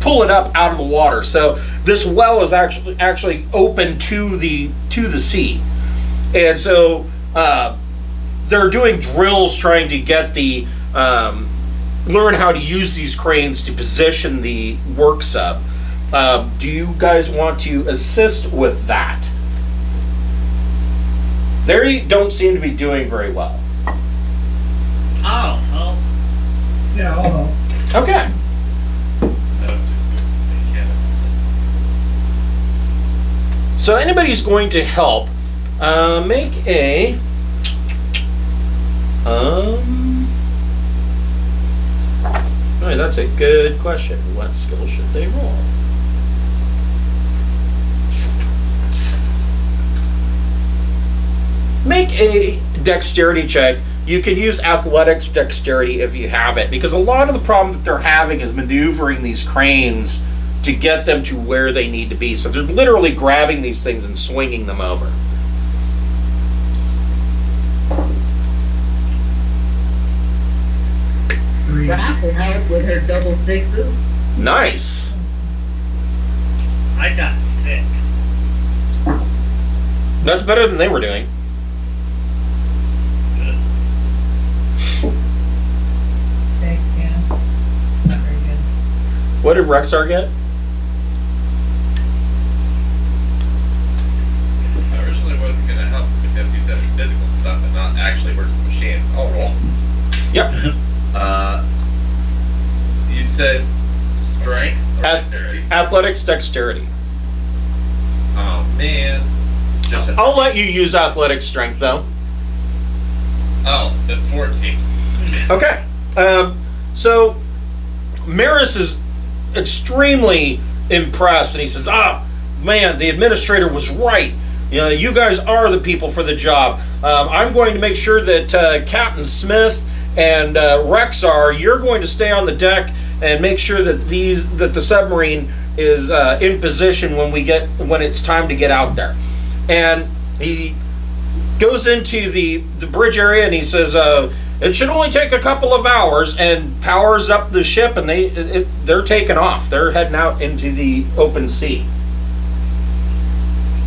pull it up out of the water. So this well is actually open to the sea, and so they're doing drills trying to get learn how to use these cranes to position the work sub. Do you guys want to assist with that? They don't seem to be doing very well. I'll help. Yeah, I'll help. Okay. So anybody's going to help. Make a. Oh, that's a good question. What skill should they roll? Make a dexterity check. You can use athletics dexterity if you have it, because a lot of the problem that they're having is maneuvering these cranes to get them to where they need to be. So they're literally grabbing these things and swinging them over. Raph will help with her double sixes. Nice. I got 6. That's better than they were doing. Good. 6, yeah. Not very good. What did Rexar get? I originally wasn't going to help because you said it's physical stuff and not actually working with machines. I'll roll. Yep. You said strength or dexterity? Athletics dexterity. Oh man. Just I'll let you use athletic strength though. then 14. Okay. So Maris is extremely impressed, and he says, man, the administrator was right. You know, you guys are the people for the job. I'm going to make sure that Captain Smith and Rexar, you're going to stay on the deck and make sure that the submarine is in position when it's time to get out there. And he goes into the bridge area and he says, it should only take a couple of hours, and powers up the ship, and they're taking off. They're heading out into the open sea.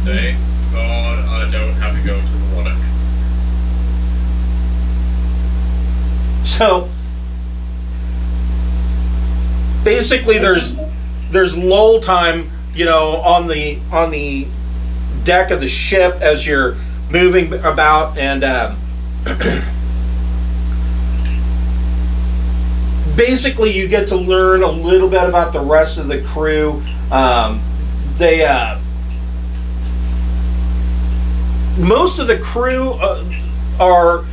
Thank God I don't have to go to the water. So basically there's lull time, you know, on the deck of the ship as you're moving about, and basically you get to learn a little bit about the rest of the crew. Most of the crew are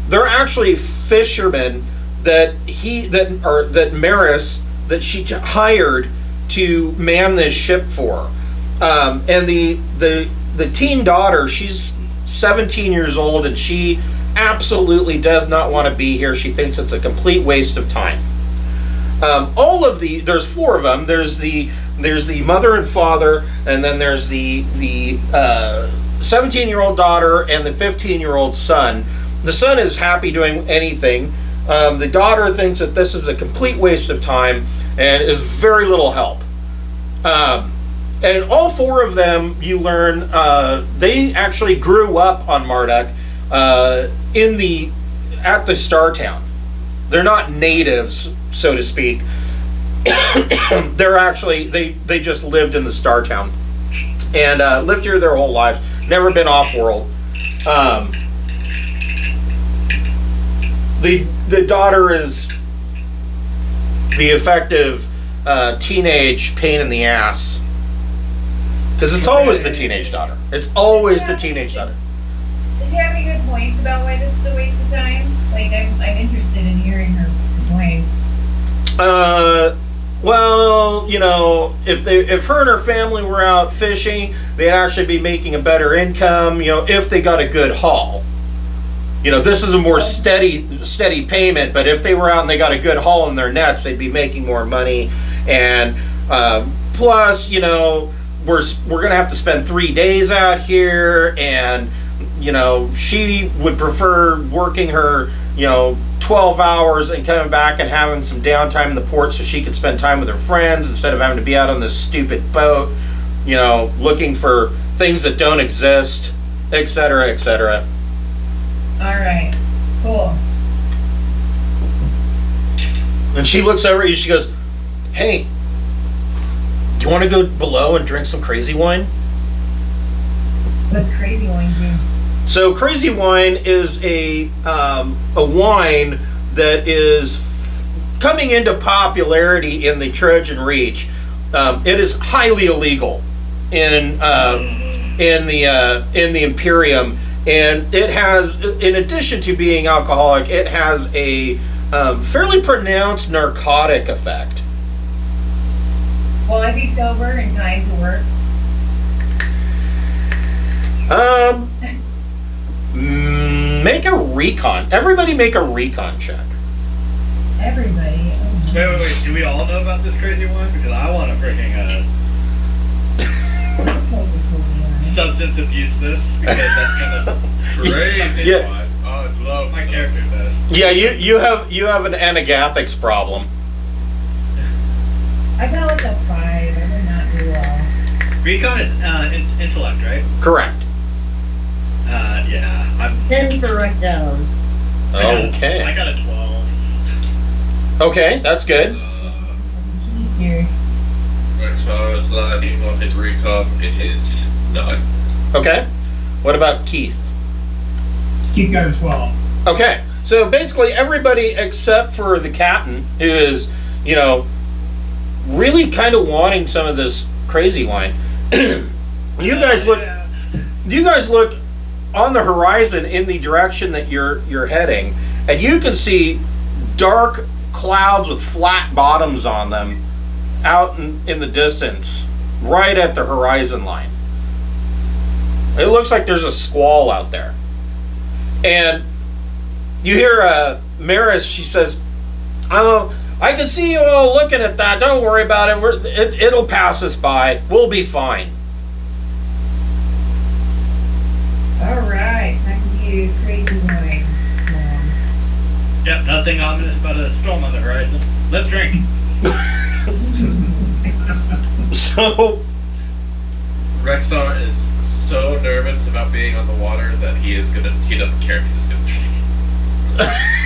they're actually fishermen that Maris that she hired to man this ship for. And the teen daughter, she's 17 years old, and she absolutely does not want to be here. She thinks it's a complete waste of time. There's 4 of them. There's the mother and father, and then there's the 17-year-old daughter and the 15-year-old son. The son is happy doing anything. The daughter thinks that this is a complete waste of time and is very little help. And all 4 of them, you learn, they actually grew up on Marduk at the Star Town. They're not natives, so to speak. They're actually, they just lived in the Star Town and lived here their whole lives. Never been off world. The daughter is the effective teenage pain in the ass. Because it's always the teenage daughter. It's always the teenage daughter. Does she have any good points about why this is a waste of time? Like, I'm interested in hearing her complaints. Well, you know, if her and her family were out fishing, they'd actually be making a better income, you know, if they got a good haul. You know, this is a more steady payment, but if they were out and they got a good haul in their nets, they'd be making more money. And plus, you know, we're going to have to spend 3 days out here, and, you know, she would prefer working her, you know, 12 hours and coming back and having some downtime in the port so she could spend time with her friends instead of having to be out on this stupid boat, you know, looking for things that don't exist, etc., etc. Alright, cool. And she looks over at you, she goes, hey, do you want to go below and drink some crazy wine? What's crazy wine do? So Crazy Wine is a wine that is coming into popularity in the Trojan Reach. It is highly illegal in the Imperium, and it has, in addition to being alcoholic, it has a fairly pronounced narcotic effect. Will I be sober in time to work? Make a recon. Everybody make a recon check. Everybody. Wait, do we all know about this crazy one? Because I want to freaking substance abuse this, because that's kind of Crazy Yeah. one. Oh, it's low. my character does. Yeah, you have an anagathics problem. I got like a 5. I did not do well. Recon is intellect, right? Correct. Yeah. 10 for Recto. Okay. I got a 12. Okay, that's good. Here. Rexar is landing on his recon. It is 9. Okay. What about Keith? Keith got a 12. Okay. So basically everybody except for the captain, who is, you know, really kind of wanting some of this crazy wine. You guys look on the horizon in the direction that you're heading, and you can see dark clouds with flat bottoms on them out in the distance, right at the horizon line. It looks like there's a squall out there. And you hear Maris, she says, "Oh, I can see you all looking at that. Don't worry about it. It'll pass us by. We'll be fine." Alright, time to use crazy wine. Yep, nothing ominous about a storm on the horizon. Let's drink. So Rexar is so nervous about being on the water that he doesn't care. He's just gonna drink.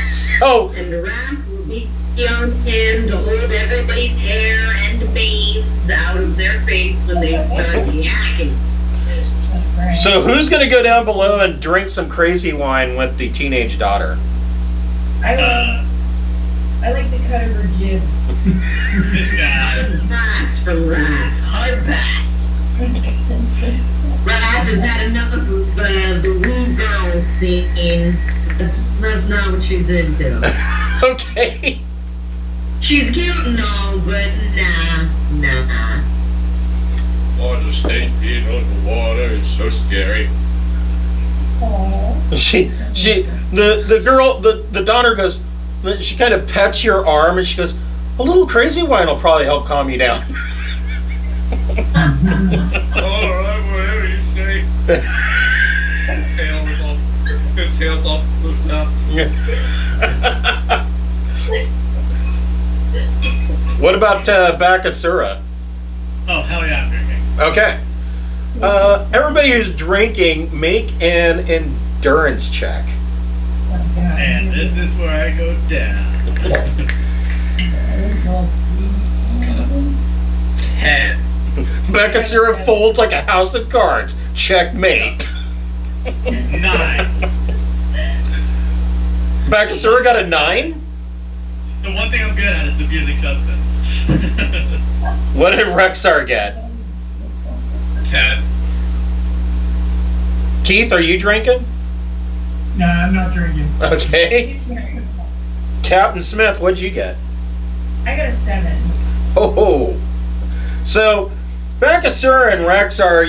so And the raft will be on him to hold everybody's hair and veins out of their face when they start yakking. So who's going to go down below and drink some crazy wine with the teenage daughter? I like the cut of her jib. This guy. Pass from Raph. Hard pass. Raph has had enough of the woo girl scene. That's not what she's into. Okay. She's cute and all, but nah. Water state being on the water is so scary. Aww. The girl, the daughter goes, she kind of pets your arm and she goes, "A little crazy wine will probably help calm you down." Alright, whatever you say. His tail's all moved up. What about Bakasura? Oh, hell yeah, I'm drinking. Okay. Everybody who's drinking, make an endurance check. And this is where I go down. 10. Bakasura folds like a house of cards. Checkmate. 9. Bakasura got a 9? The one thing I'm good at is abusing substance. What did Rexar get? 10. Keith, are you drinking? Nah, I'm not drinking. Okay. Captain Smith, what'd you get? I got a 7. Oh. So, Bakasura and Rexar,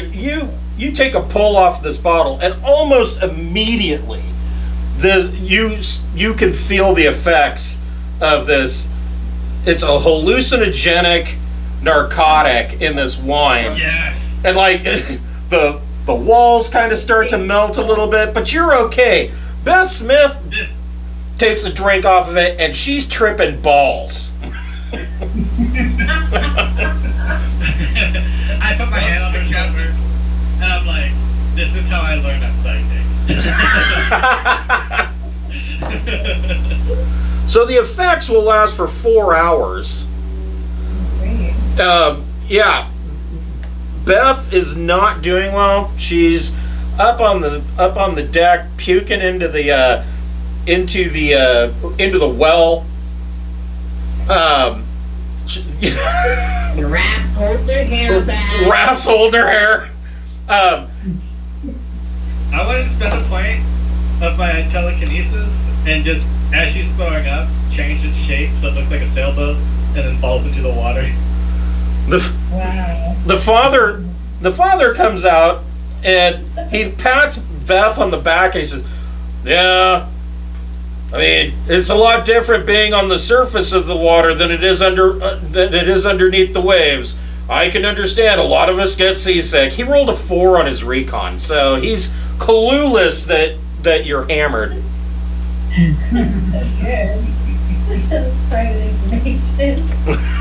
you take a pull off this bottle, and almost immediately, you can feel the effects of this. It's a hallucinogenic narcotic in this wine. Yes. And like the walls kind of start to melt a little bit, but you're okay. Beth Smith takes a drink off of it and she's tripping balls. I put my hand on her shoulder and I'm like, this is how I learned I'm psychic. So the effects will last for 4 hours. Yeah. Beth is not doing well. She's up on the deck, puking into the well. Raph, hold their hair back. Raph's holding her hair. I wanted to spend a point of my telekinesis and just, as she's throwing up, change its shape so it looks like a sailboat and then falls into the water. Wow. The father comes out and he pats Beth on the back and he says, "Yeah, I mean, it's a lot different being on the surface of the water than it is underneath the waves. I can understand. A lot of us get seasick." He rolled a 4 on his recon, so he's clueless that you're hammered. Good. Private information.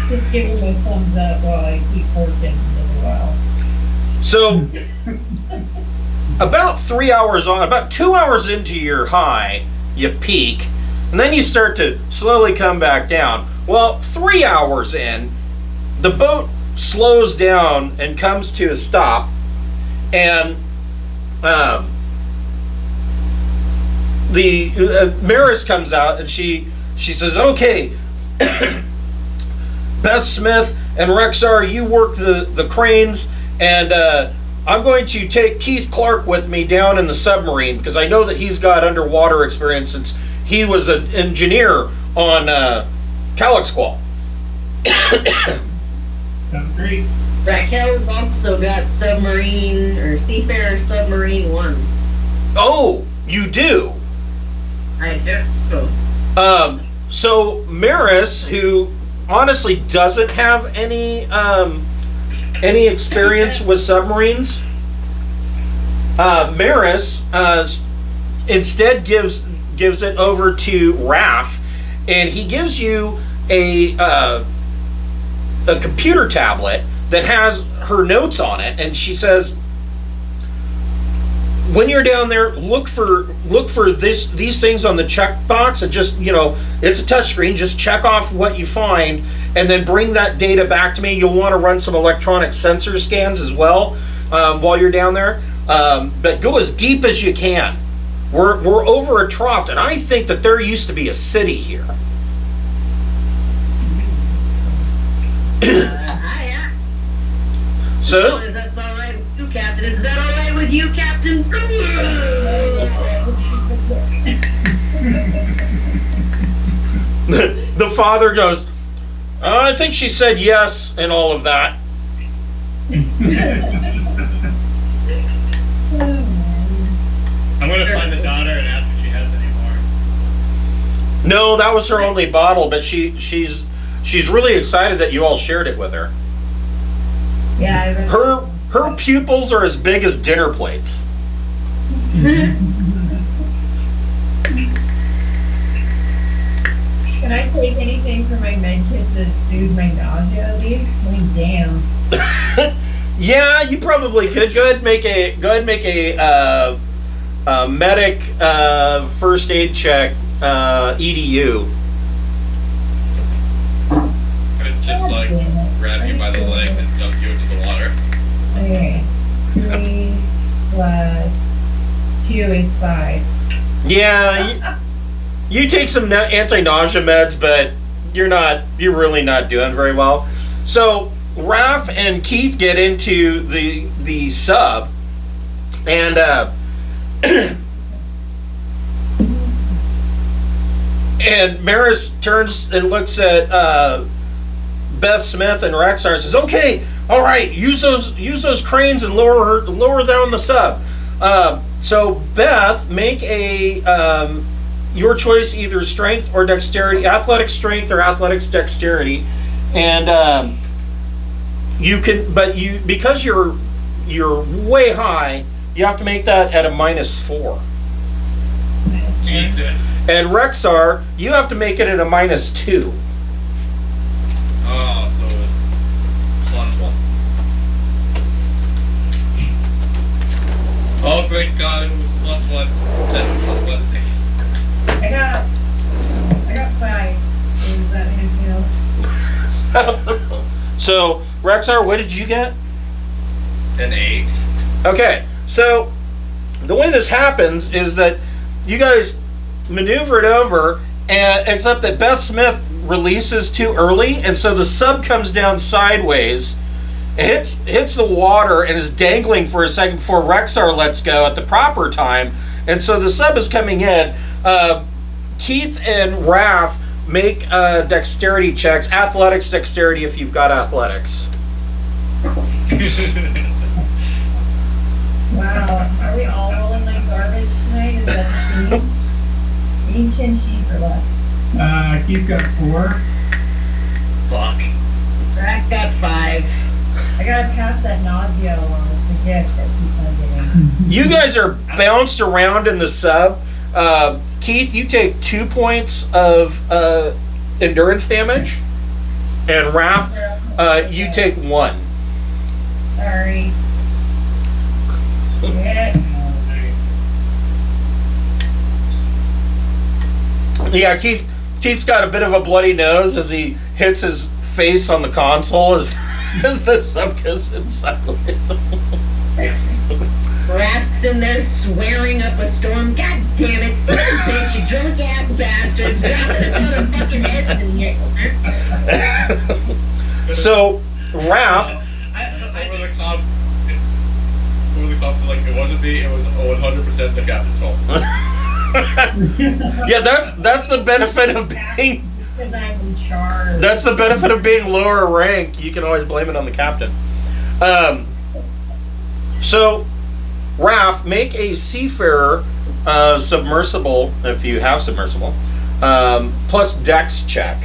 Just giving me a thumbs up while I keep working as well. So, about 3 hours on, about 2 hours into your high, you peak, and then you start to slowly come back down. Well, 3 hours in, the boat slows down and comes to a stop, and Maris comes out and she says, "Okay, Beth Smith and Rexar, you work the cranes, and I'm going to take Keith Clark with me down in the submarine because I know that he's got underwater experience since he was an engineer on Talon Claw." Sounds great. Raquel's also got submarine or seafarer submarine 1. Oh, you do? I do. So Maris, who honestly doesn't have any experience with submarines, Maris instead gives it over to Raph, and he gives you a computer tablet that has her notes on it, and she says, "When you're down there, look for these things on the checkbox, and just, it's a touch screen. Just check off what you find, and then bring that data back to me. You'll want to run some electronic sensor scans as well while you're down there. But go as deep as you can. We're over a trough, and I think that there used to be a city here." So, Is that all right with you, Captain? Is that all right with you, Captain? the father goes, "I think she said yes and all of that." I'm gonna find the daughter and ask if she has any more. No, that was her only bottle, but she's really excited that you all shared it with her. Yeah, Her pupils are as big as dinner plates. Can I take anything for my med kit to soothe my nausea at least? I mean, damn. Yeah, you probably could. Go ahead and make a medic first aid check, EDU. I'd just grab you by the leg and dunk you into the water. Okay. 3 plus 2 is 5. Yeah, you take some anti-nausea meds, but you're really not doing very well. So Raph and Keith get into the sub, and and Maris turns and looks at Beth Smith and Rexar and says, "Okay, all right, use those cranes and lower down the sub." So Beth, make a your choice, either strength or dexterity, athletic strength or athletics dexterity, and you can, but because you're way high, you have to make that at a -4. Jesus. And Rexar, you have to make it at a -2. Oh, so it's +1. Oh, thank God, it was +1. That's +1. I got 5. Is that anything else? So Rexar, what did you get? An 8. Okay, so the way this happens is that you guys maneuver it over, and except that Beth Smith releases too early, and so the sub comes down sideways. It hits the water and is dangling for a second before Rexar lets go at the proper time, and so the sub is coming in. Keith and Raph make dexterity checks, athletics dexterity if you've got athletics. Wow, are we all rolling like garbage tonight? Is that the theme? Ancient sheep or what? Keith got 4. Fuck. Rack got 5. I gotta pass that nausea along. It's the gift that keeps on getting. You guys are bounced around in the sub. Keith, you take 2 points of endurance damage, and Raph, you take 1. Sorry. Yeah. Yeah, Keith's got a bit of a bloody nose as he hits his face on the console as the sub goes inside. Raph's in there swearing up a storm. God damn it, son of a bitch, you drunk ass bastards, dropping a ton of fucking heads in here. So, Raph, Over the cops are like, it wasn't me, it was 100% the captain's fault. yeah, that's the benefit of being. Because I'm in charge. That's the benefit of being lower rank. You can always blame it on the captain. So, Raph, make a Seafarer submersible, if you have submersible, plus Dex check.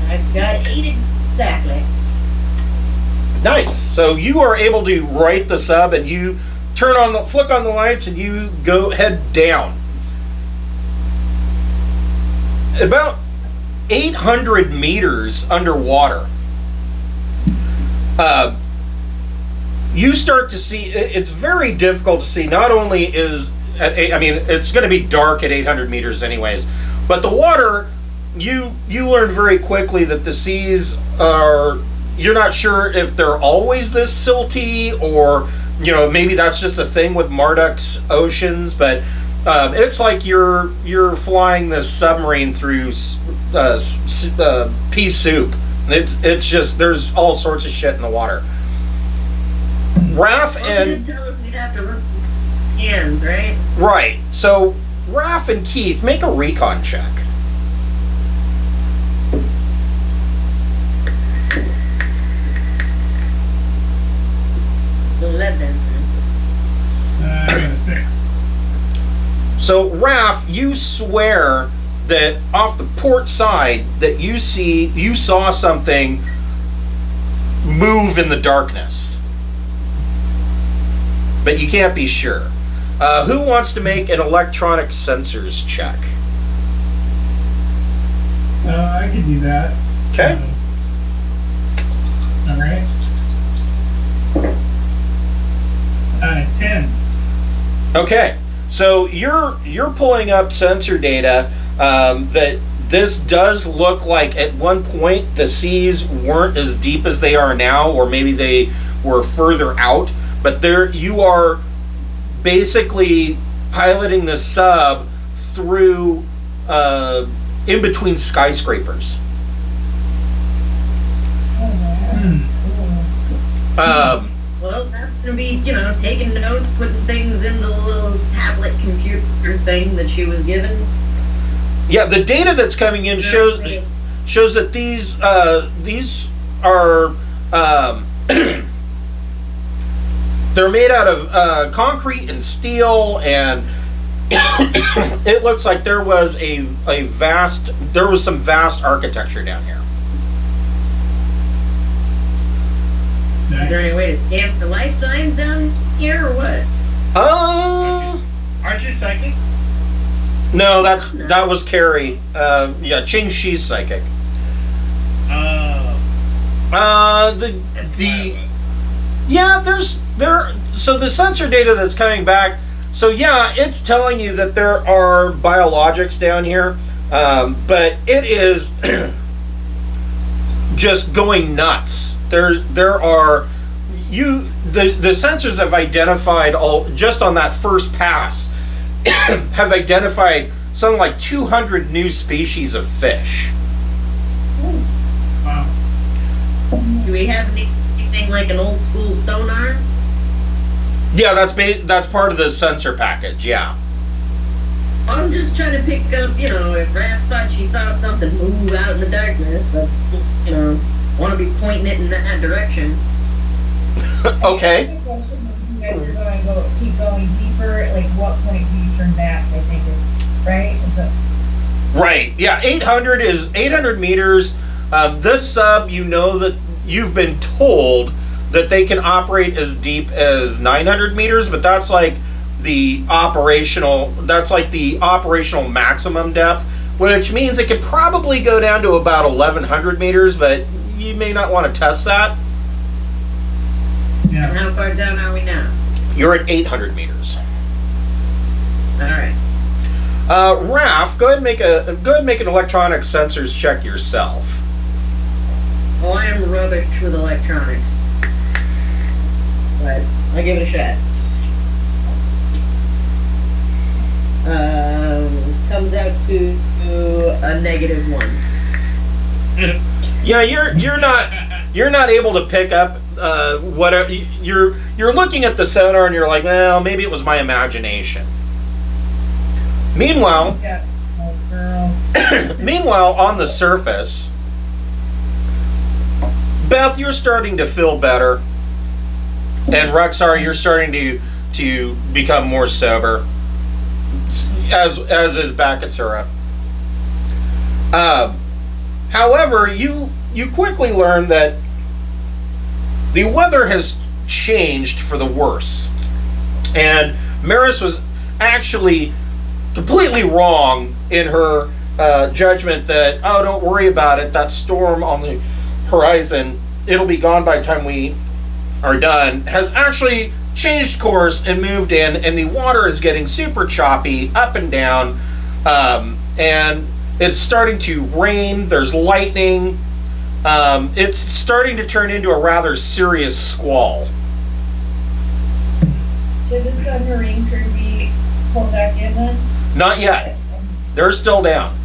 I've got 8 exactly. Nice. So you are able to right the sub, and you flick on the lights, and you head down. About 800 meters underwater, you start to see, it's very difficult to see. Not only is, it's going to be dark at 800 meters anyways, but the water, you learn very quickly that the seas are, you're not sure if they're always this silty, or, maybe that's just a thing with Marduk's oceans, but it's like you're flying this submarine through pea soup. It's just, there's all sorts of shit in the water. Raph and... You did tell us we'd have to run hands, right? Right. So, Raph and Keith, make a recon check. I got a 6. So, Raph, you swear that off the port side that you saw something move in the darkness. But you can't be sure. Who wants to make an electronic sensors check? I can do that. Okay. All right. 10. Okay. So you're pulling up sensor data that this does look like at one point the seas weren't as deep as they are now, or maybe they were further out, but you are basically piloting the sub through in between skyscrapers. Well, that's gonna be, taking notes, putting things in the little tablet computer thing that she was given. Yeah, the data that's coming in shows that these are they're made out of concrete and steel, and it looks like there was some vast architecture down here. Is there any way to stamp the life signs down here, or what? Aren't you psychic? No, that was Carrie. Yeah, Ching Shi's psychic. So the sensor data that's coming back. So yeah, it's telling you that there are biologics down here. But it is just going nuts. There are the sensors have identified just on that first pass have identified something like 200 new species of fish. Wow. Do we have anything like an old school sonar? Yeah, that's part of the sensor package. Yeah. I'm just trying to pick up, you know, if Raph thought she saw something move out in the darkness, but, you know, want to be pointing it in that direction. Okay. I think the question is, you guys are going to keep going deeper. Like, what point do you turn back? I think it's right. Is it? Right. Yeah. 800 is 800 meters. This sub, you know that you've been told that they can operate as deep as 900 meters, but that's like the operational maximum depth, which means it could probably go down to about 1100 meters, but you may not want to test that. And Yeah. how far down are we now? You're at 800 meters. Alright. Raph, go ahead and make an electronic sensors check yourself. Oh, I am rubbish with electronics. But I'll give it a shot. Comes out to a -1. Yeah, you're not able to pick up whatever you're looking at the sonar and you're like, well, maybe it was my imagination. Meanwhile, Yeah. Oh, girl. meanwhile on the surface, Beth, you're starting to feel better, and Rexar, you're starting to become more sober, as is Bakatsura. However, you quickly learn that the weather has changed for the worse, and Maris was actually completely wrong in her judgment that, oh, don't worry about it, that storm on the horizon, it'll be gone by the time we are done, has actually changed course and moved in, and the water is getting super choppy up and down, and it's starting to rain, there's lightning, it's starting to turn into a rather serious squall. Should this submarine crew be pulled back in then? Not yet. They're still down.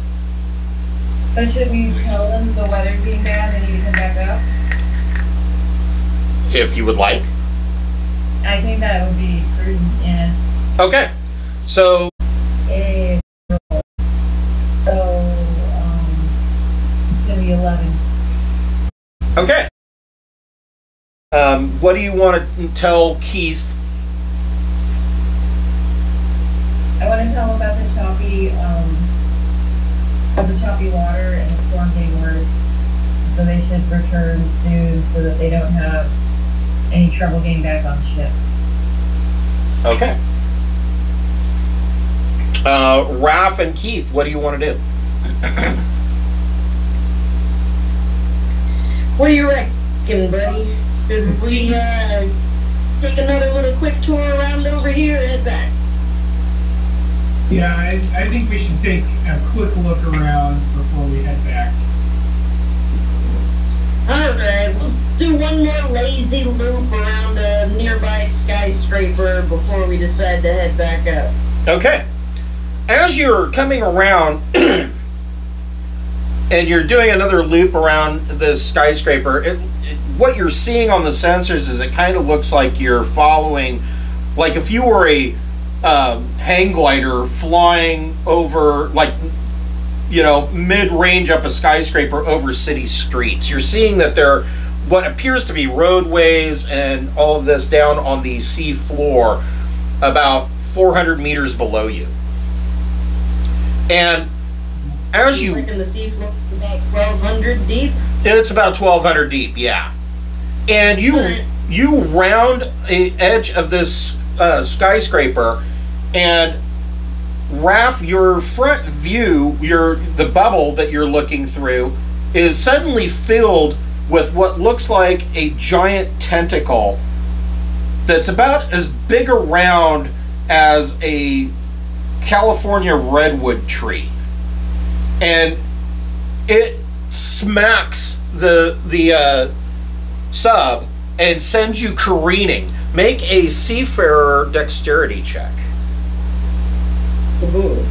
But should we tell them the weather's being bad and they need to come back up? If you would like. I think that would be prudent, yeah. Okay. So, So, it's gonna be 11. okay. What do you want to tell Keith? I want to tell them about the choppy water and the storm getting worse. So they should return soon so that they don't have any trouble getting back on the ship. Okay. Raph and Keith, what do you want to do? What do you reckon, buddy? Should we take another little quick tour around over here and head back? Yeah, I think we should take a quick look around before we head back. Alright, we'll do one more lazy loop around a nearby skyscraper before we decide to head back up. Okay. As you're coming around and you're doing another loop around this skyscraper, what you're seeing on the sensors is it kind of looks like you're following, like if you were a hang glider flying over, like, you know, mid-range up a skyscraper over city streets. You're seeing that there are what appears to be roadways and all of this down on the sea floor about 400 meters below you. And as you... Like in the seafloor, about 1,200 deep? It's about 1,200 deep, yeah. And you round a edge of this skyscraper, and Raph, your front view, the bubble that you're looking through, is suddenly filled with what looks like a giant tentacle that's about as big around as a California redwood tree. and it smacks the sub and sends you careening. Make a seafarer dexterity check. Ooh.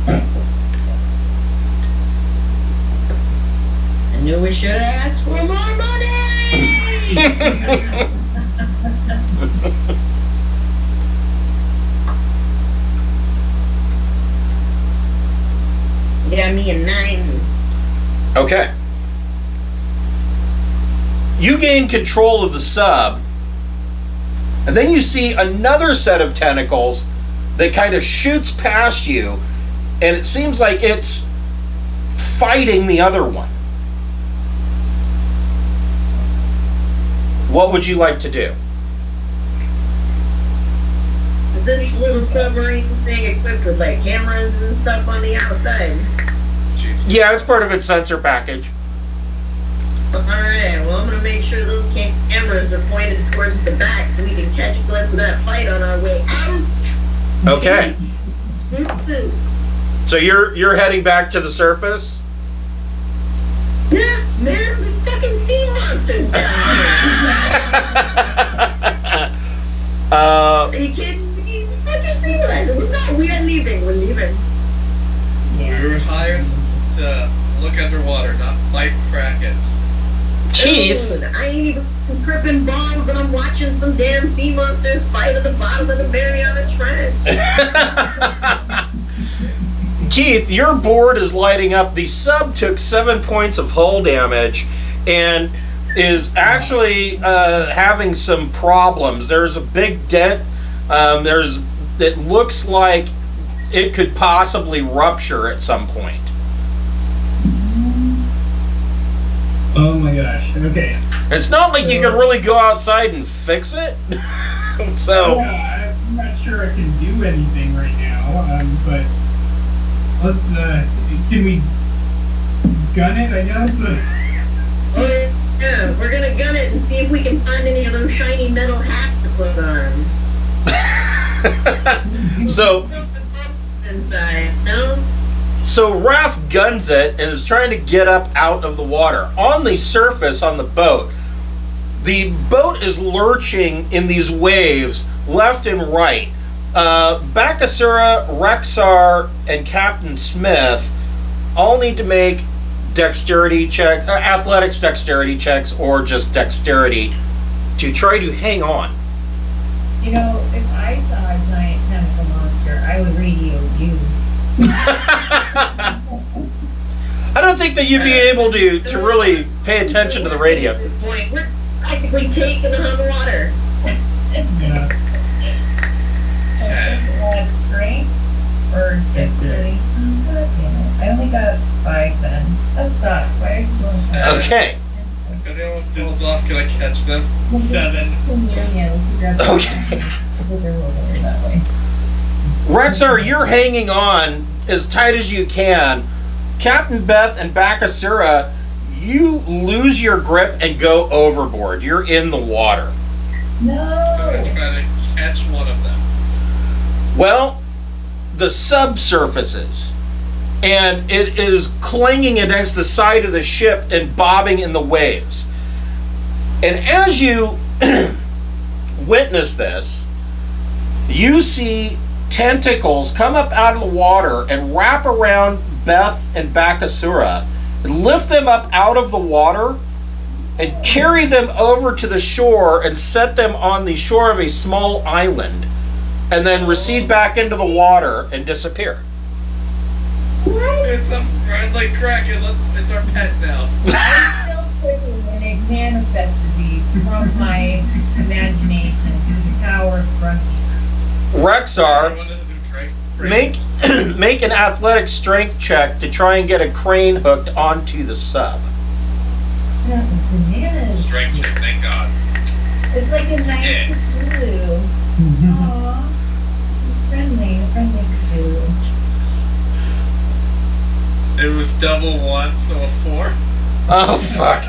I knew we should have asked for more money! Got me a 9. Okay. You gain control of the sub, and then you see another set of tentacles that kind of shoots past you, and it seems like it's fighting the other one. What would you like to do? Is this little submarine thing equipped with like cameras and stuff on the outside? Yeah, it's part of its sensor package. Alright, well I'm gonna make sure those cameras are pointed towards the back so we can catch a glimpse of that fight on our way out. Okay. So you're heading back to the surface? Yeah, man, there's fucking sea monsters down here. Are you kidding me? I just realized it. We are leaving. We're leaving. We were hired to look underwater, not fight krakens. Keith. Dude, I ain't even tripping balls, and I'm watching some damn sea monsters fight at the bottom of the Mariana Trench. Keith, your board is lighting up. The sub took 7 points of hull damage and is actually having some problems. There's a big dent. It looks like it could possibly rupture at some point. Oh my gosh. Okay. It's not like you can really go outside and fix it. So Yeah, I'm not sure I can do anything right now. But let's. Can we gun it? I guess. Oh yeah, we're gonna gun it and see if we can find any of those shiny metal hats to put on. So Inside, no? So Raph guns it and is trying to get up out of the water. On the surface, on the boat is lurching in these waves left and right. Bakasura, Rexar, and Captain Smith all need to make dexterity check, athletics dexterity checks, or just dexterity to try to hang on. You know, if I saw a giant tentacle monster, I would radio you. I don't think that you'd be able to really pay attention to the radio. We're practically taking on the water. Yeah. Strength or dexterity? God damn it. I only got 5 then. That sucks. Why are you doing that? Okay. If anyone falls off, can I catch them? 7. Okay. That way. Rexar, you're hanging on as tight as you can. Captain Beth and Bakasura, you lose your grip and go overboard. You're in the water. I'm gonna No. try to catch one of them. Well, the subsurfaces, and it is clinging against the side of the ship and bobbing in the waves. And as you witness this, you see tentacles come up out of the water and wrap around Beth and Bakasura, and lift them up out of the water and carry them over to the shore and set them on the shore of a small island, and then recede back into the water and disappear. It's a red like kraken. It's our pet now. I'm still thinking and it manifested these from my imagination through the power of grunting. Rexar, make an athletic strength check to try and get a crane hooked onto the sub. That was bananas. Strength check, thank God. It's like a nice Cthulhu. Aww. Friendly Cthulhu. It was double 1, so a 4. Oh fuck.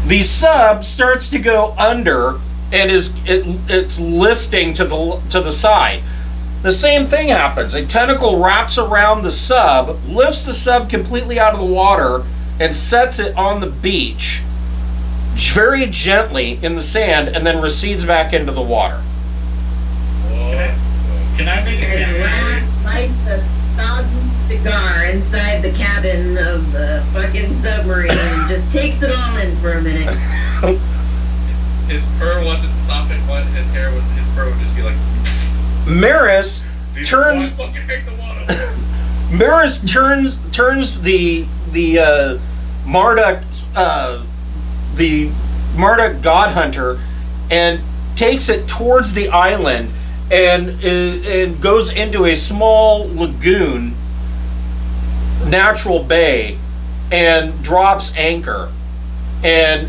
The sub starts to go under and it's listing to the side. the same thing happens. A tentacle wraps around the sub, lifts the sub completely out of the water, and sets it on the beach very gently in the sand, and then recedes back into the water. Can I make a And Raph lights a soggy cigar inside the cabin of the fucking submarine and just takes it all in for a minute. His fur wasn't softened, but his fur would just be like. Maris "See, turns. fucking hate the water." Maris turns the Marduk God Hunter and takes it towards the island and goes into a small lagoon, natural bay, and drops anchor. And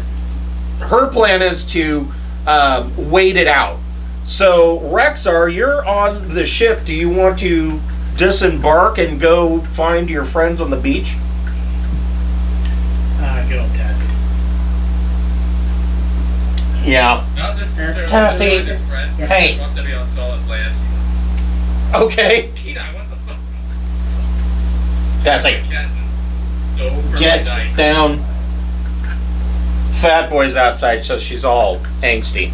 her plan is to wait it out. So Rexar, you're on the ship. Do you want to disembark and go find your friends on the beach? Good old Tassie. Yeah. Not necessarily Tassie, his friends, but hey. he just wants to be on solid land. Okay. Kina, what the fuck? Tassie, Cat is so get nice. down. Fat boy's outside, so she's all angsty.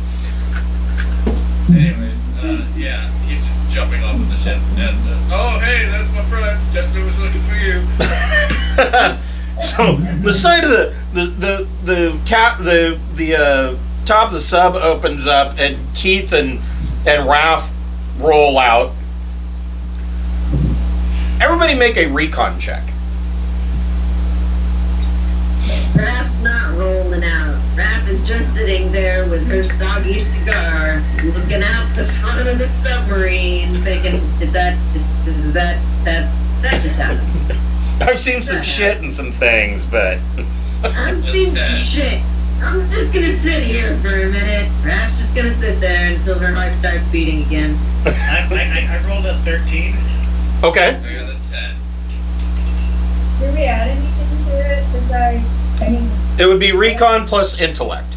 Anyways, yeah, he's just jumping off of the ship and oh hey, that's my friend. Stephanie was looking for you. So the side of the top of the sub opens up, and Keith and Raph roll out. Everybody make a recon check. Raph's not rolling out. Raph is just sitting there with her soggy cigar, looking out the front of the submarine, thinking, that just happened. I've seen some shit and some things, but I'm seeing some shit. I'm just gonna sit here for a minute. Raph's just gonna sit there until her heart starts beating again. I rolled a 13. okay. I got a 10. Do we add anything to it besides, I mean, It would be recon plus intellect.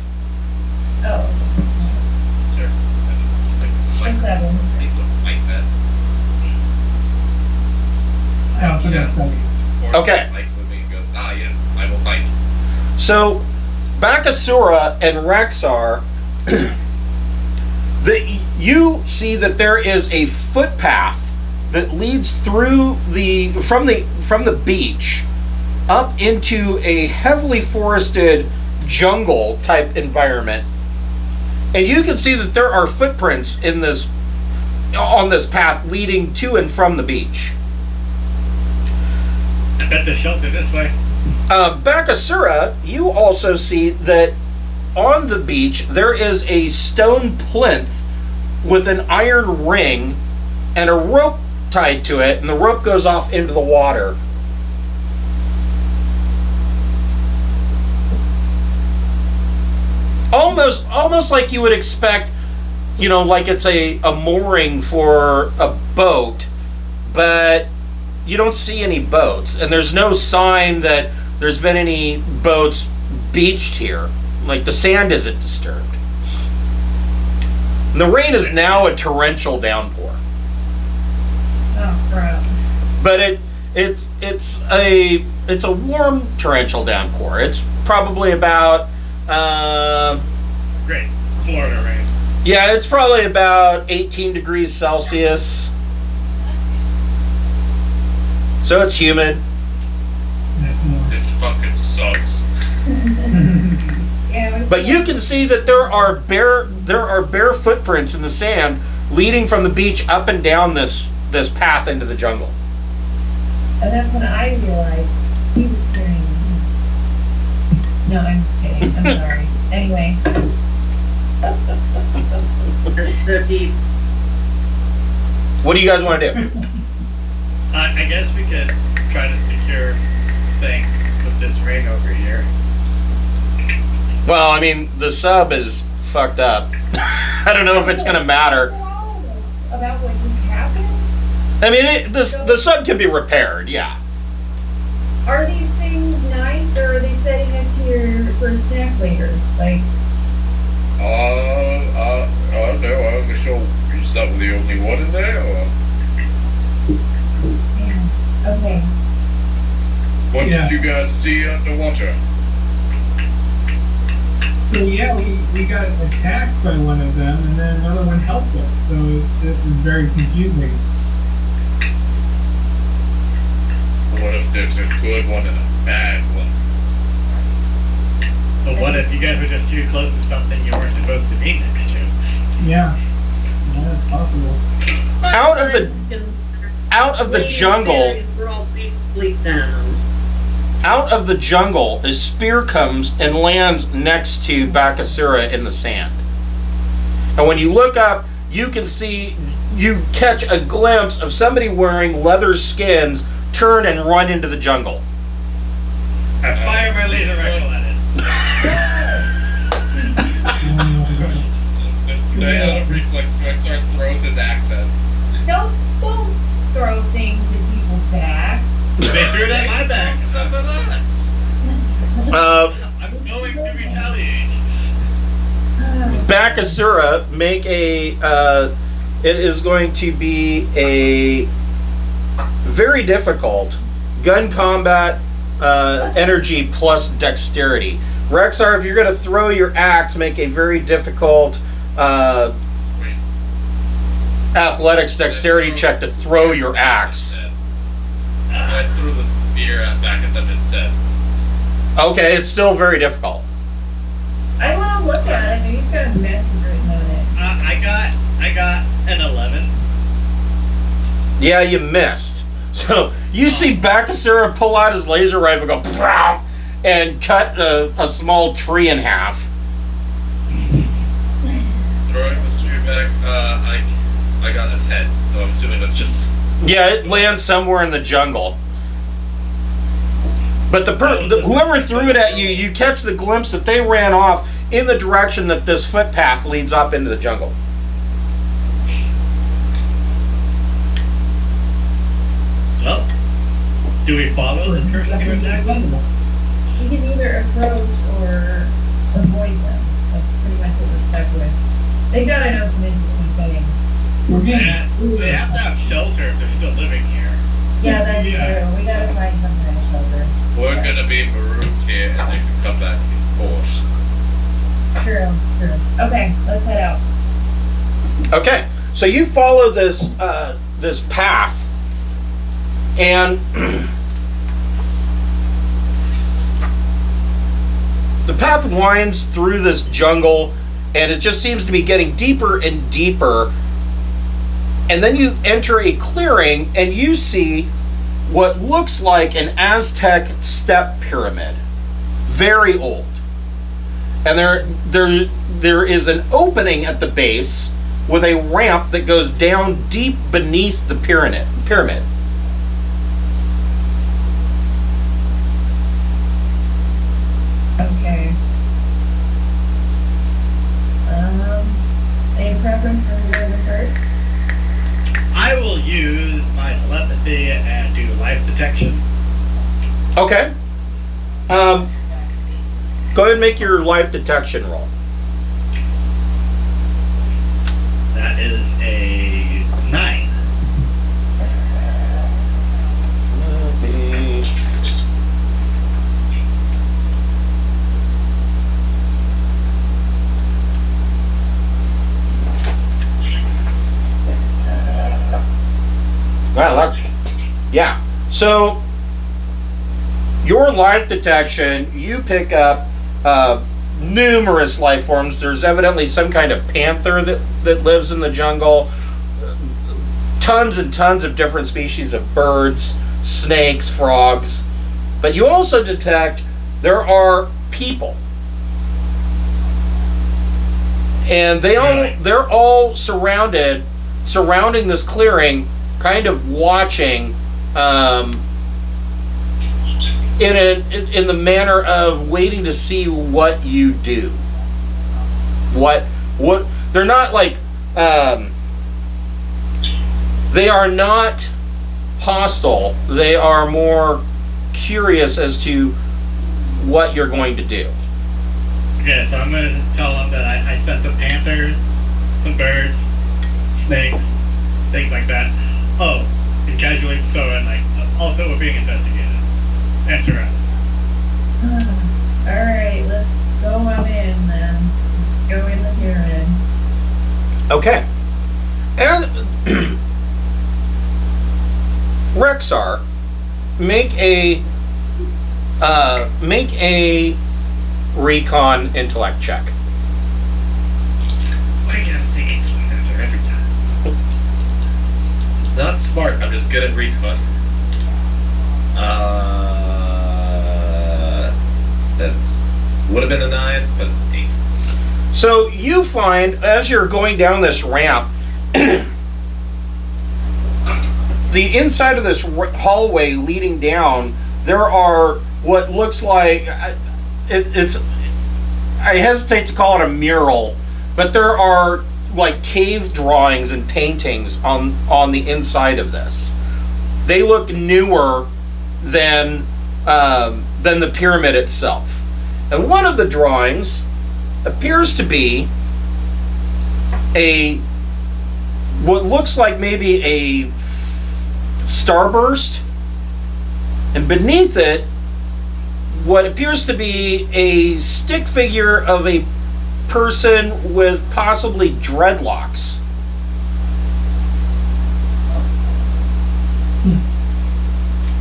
oh, Sure. That's like a 7. he's like that. I also got Yeah, 7. he's Okay. like with me and goes, yes, I will fight. So, Bakasura and Rexar, you see that there is a footpath that leads through from the beach up into a heavily forested jungle type environment, and you can see that there are footprints on this path leading to and from the beach. I bet the shelter this way. Bakasura, you also see that on the beach there is a stone plinth with an iron ring and a rope tied to it, and the rope goes off into the water. Almost like you would expect, like it's a mooring for a boat, but you don't see any boats, and there's no sign that there's been any boats beached here. Like, the sand isn't disturbed. And the rain is now a torrential downpour. Oh, crap. But it's a warm torrential downpour. It's probably about Great. Florida rain. yeah, it's probably about 18 degrees Celsius. So it's humid. This fucking sucks. Yeah, But you can see that there are bare footprints in the sand leading from the beach up and down this path into the jungle. and that's when I realized he was carrying me. No, I'm just kidding. I'm sorry. Anyway. That's so deep. What do you guys want to do? I guess we could try to secure things with this rain over here. Well, I mean, the sub is fucked up. I don't know if it's gonna matter. About what just happened? I mean, the sub can be repaired, yeah. Are these things nice, or are they setting up here for a snack later? Like, I don't know. I'm not sure. Is that the only one in there? Or? What Yeah. did you guys see underwater? So yeah, we got attacked by one of them, and then another one helped us. So this is very confusing. What if there's a good one and a bad one? But what if you guys were just too close to something you weren't supposed to be next to? Yeah, that's possible. Out of the jungle. We're all basically down. Out of the jungle, a spear comes and lands next to Bakasura in the sand. And when you look up, you can see, you catch a glimpse of somebody wearing leather skins turn and run into the jungle. I fire my laser rifle at it. Stay out of reflex. Maxar throws his axe at. Don't throw things at people's backs. They threw it at my back. Stuff at us. I'm going to retaliate. Bakasura, make a, it is going to be a very difficult gun combat, energy plus dexterity. Rexar, if you're going to throw your axe, make a very difficult athletics dexterity check to throw your axe. I threw the spear back at them instead. Okay, it's still very difficult. I want to look at it. He's got a message written on it. I got an 11. Yeah, you missed. So you see Bakasura pull out his laser rifle, go "Pow!" and cut a small tree in half. Throwing the spear back, I got its head, so I'm assuming that's just. Yeah, it lands somewhere in the jungle. But whoever threw it at you, you catch the glimpse that they ran off in the direction that this footpath leads up into the jungle. Well, do we follow the person who attacked us? You can either approach or avoid them. That's pretty much what we're stuck with. They gotta know some interesting things. We're getting They have to have shelter if they're still living here. Yeah, that's true. We gotta find some kind of shelter. We're gonna be marooned here, and they can come back in force. True. Okay, let's head out. Okay, so you follow this this path, and the path winds through this jungle, and it just seems to be getting deeper and deeper. And then you enter a clearing, and you see what looks like an Aztec step pyramid, very old. And there is an opening at the base with a ramp that goes down deep beneath the pyramid. Okay. Any preference for who goes first? I will use my telepathy and do life detection. Okay. Go ahead and make your life detection roll. That is a 9. Wow, yeah. So your life detection, you pick up numerous life forms. There's evidently some kind of panther that lives in the jungle. Tons and tons of different species of birds, snakes, frogs. But you also detect there are people. And they're all surrounding this clearing, kind of watching in the manner of waiting to see what you do. What they're not like they are not hostile. They are more curious as to what you're going to do. Okay, so I'm going to tell them that I sent some panthers, some birds, snakes, things like that. Oh, and casually throw in, like, also we're being investigated. That's right. Alright, let's go on in then. Let's go in the pyramid. Okay. And Rexar, make a recon intellect check. Why you gotta say intellect after every time? It's not smart. I'm just good at recon. That's would have been a 9, but it's 8. So you find as you're going down this ramp, the inside of this hallway leading down, there are what looks like it's. I hesitate to call it a mural, but there are like cave drawings and paintings on the inside of this. They look newer than the pyramid itself. And one of the drawings appears to be what looks like maybe a starburst, and beneath it what appears to be a stick figure of a person with possibly dreadlocks.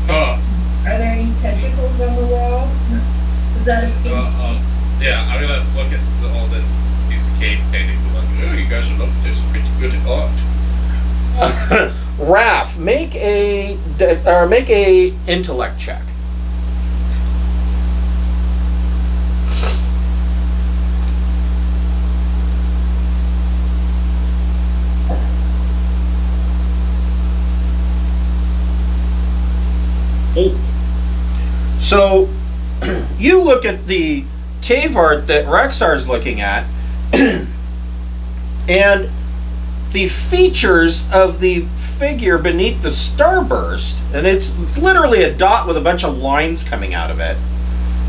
Oh. Are there any tentacles on the wall? Is that a feat? Yeah, I'm gonna look at all these cave paintings and like, oh, you guys are looking this pretty good at art. Raph, make a intellect check. So you look at the cave art that Rexar's looking at, and the features of the figure beneath the starburst, and it's literally a dot with a bunch of lines coming out of it,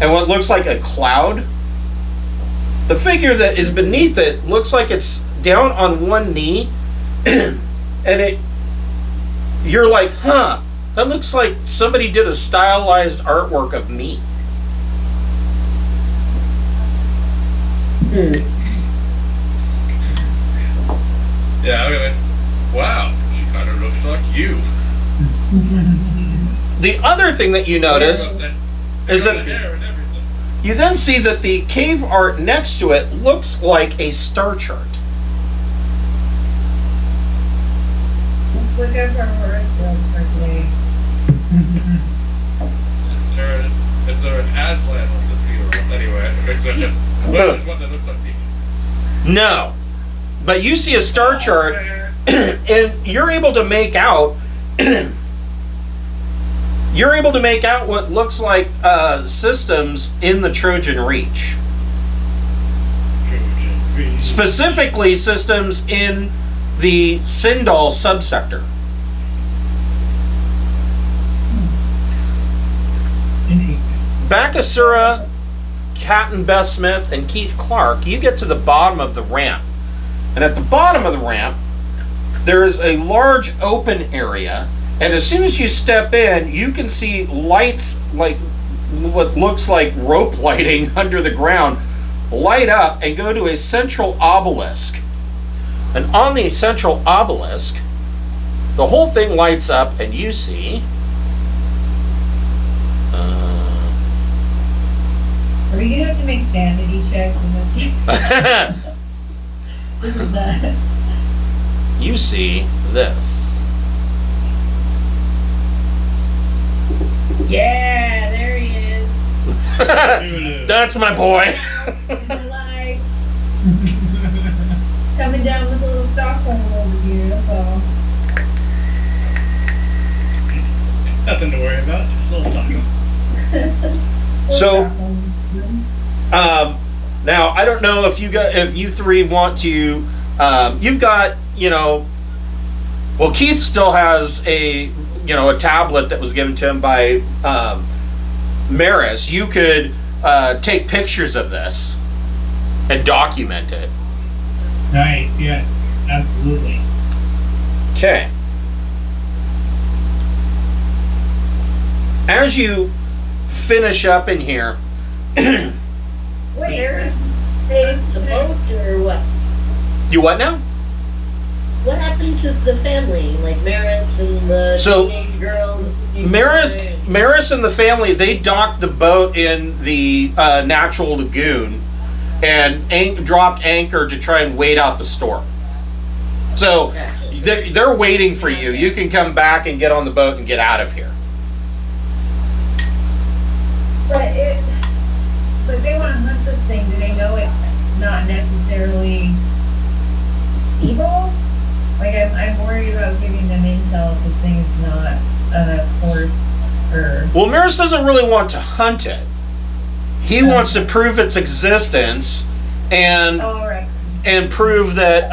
and what looks like a cloud. The figure that is beneath it looks like it's down on one knee, and you're like, huh, that looks like somebody did a stylized artwork of me. Yeah, I mean, wow, she kind of looks like you. The other thing that you notice is that hair and everything. you then see that the cave art next to it looks like a star chart. Look at her horoscope circulating. Is there an Aslan on this hero? Anyway, there's one that looks like me. No, but you see a star chart, and you're able to make out. You're able to make out what looks like systems in the Trojan Reach. Specifically, systems in the Sindal subsector. Interesting. Bakasura, Captain Beth Smith, and Keith Clark, you get to the bottom of the ramp. And at the bottom of the ramp, there is a large open area. And as soon as you step in, you can see lights, like what looks like rope lighting under the ground, light up and go to a central obelisk. And on the central obelisk, the whole thing lights up, and you see... Are we gonna have to make sanity checks in this? This is that. you see this. Yeah, there he is. That's my boy. Like, coming down with a little Stockholm over here, that's all. Nothing to worry about, just a little Stockholm. So, now I don't know if you three want to. You've got, well, Keith still has a tablet that was given to him by Maris. You could take pictures of this and document it. Nice, yes, absolutely. Okay. As you finish up in here. Wait, saved the boat or what? You what now? What happened to the family, like Maris and the teenage girl? Maris and the family, they docked the boat in the natural lagoon and dropped anchor to try and wait out the storm. So they're waiting for you. You can come back and get on the boat and get out of here. But they want to hunt this thing. Do they know it's not necessarily evil? Like, I'm worried about giving them intel if this thing is not a force or... Well, Maris doesn't really want to hunt it. He wants to prove its existence and prove that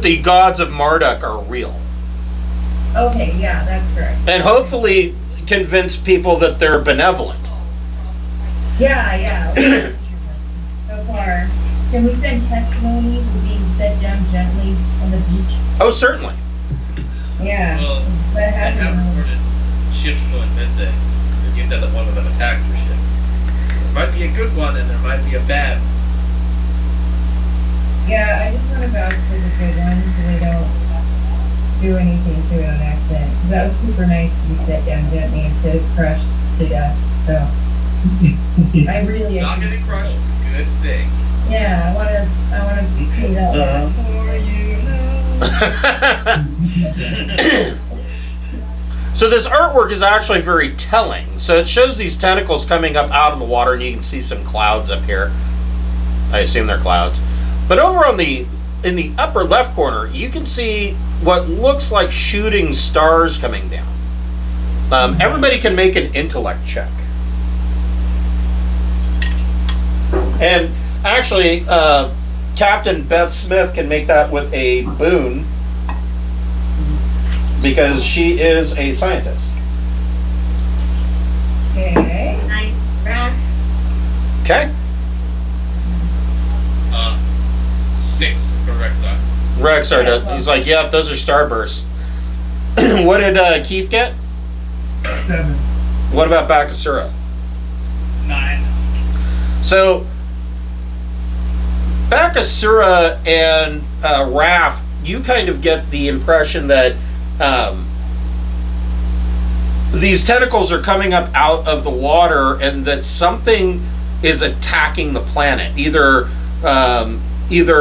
the gods of Marduk are real. Okay, yeah, that's correct. And hopefully convince people that they're benevolent. Yeah. So far. Can we send testimonies of being set down gently on the beach? Oh, certainly. Yeah. Well, But I have reported ships going missing. And you said that one of them attacked your ship. There might be a good one and there might be a bad one. Yeah, I just want to vouch for the good ones so they don't do anything to it on accident. 'Cause that was super nice to be set down gently instead of crushed to death. So I really Not getting crushed is a good thing. Yeah, I wanna pay that. For you know. So this artwork is actually very telling. So it shows these tentacles coming up out of the water, and you can see some clouds up here. I assume they're clouds. But over on in the upper left corner, you can see what looks like shooting stars coming down. Everybody can make an intellect check. And actually, Captain Beth Smith can make that with a boon because she is a scientist. Okay. Nice crack. Okay. 6 for Rexar. Rexar does. He's like, yeah, those are starbursts. What did Keith get? 7. What about Bakasura? 9. So, Bakasura and Raph, you kind of get the impression that these tentacles are coming up out of the water and that something is attacking the planet. Either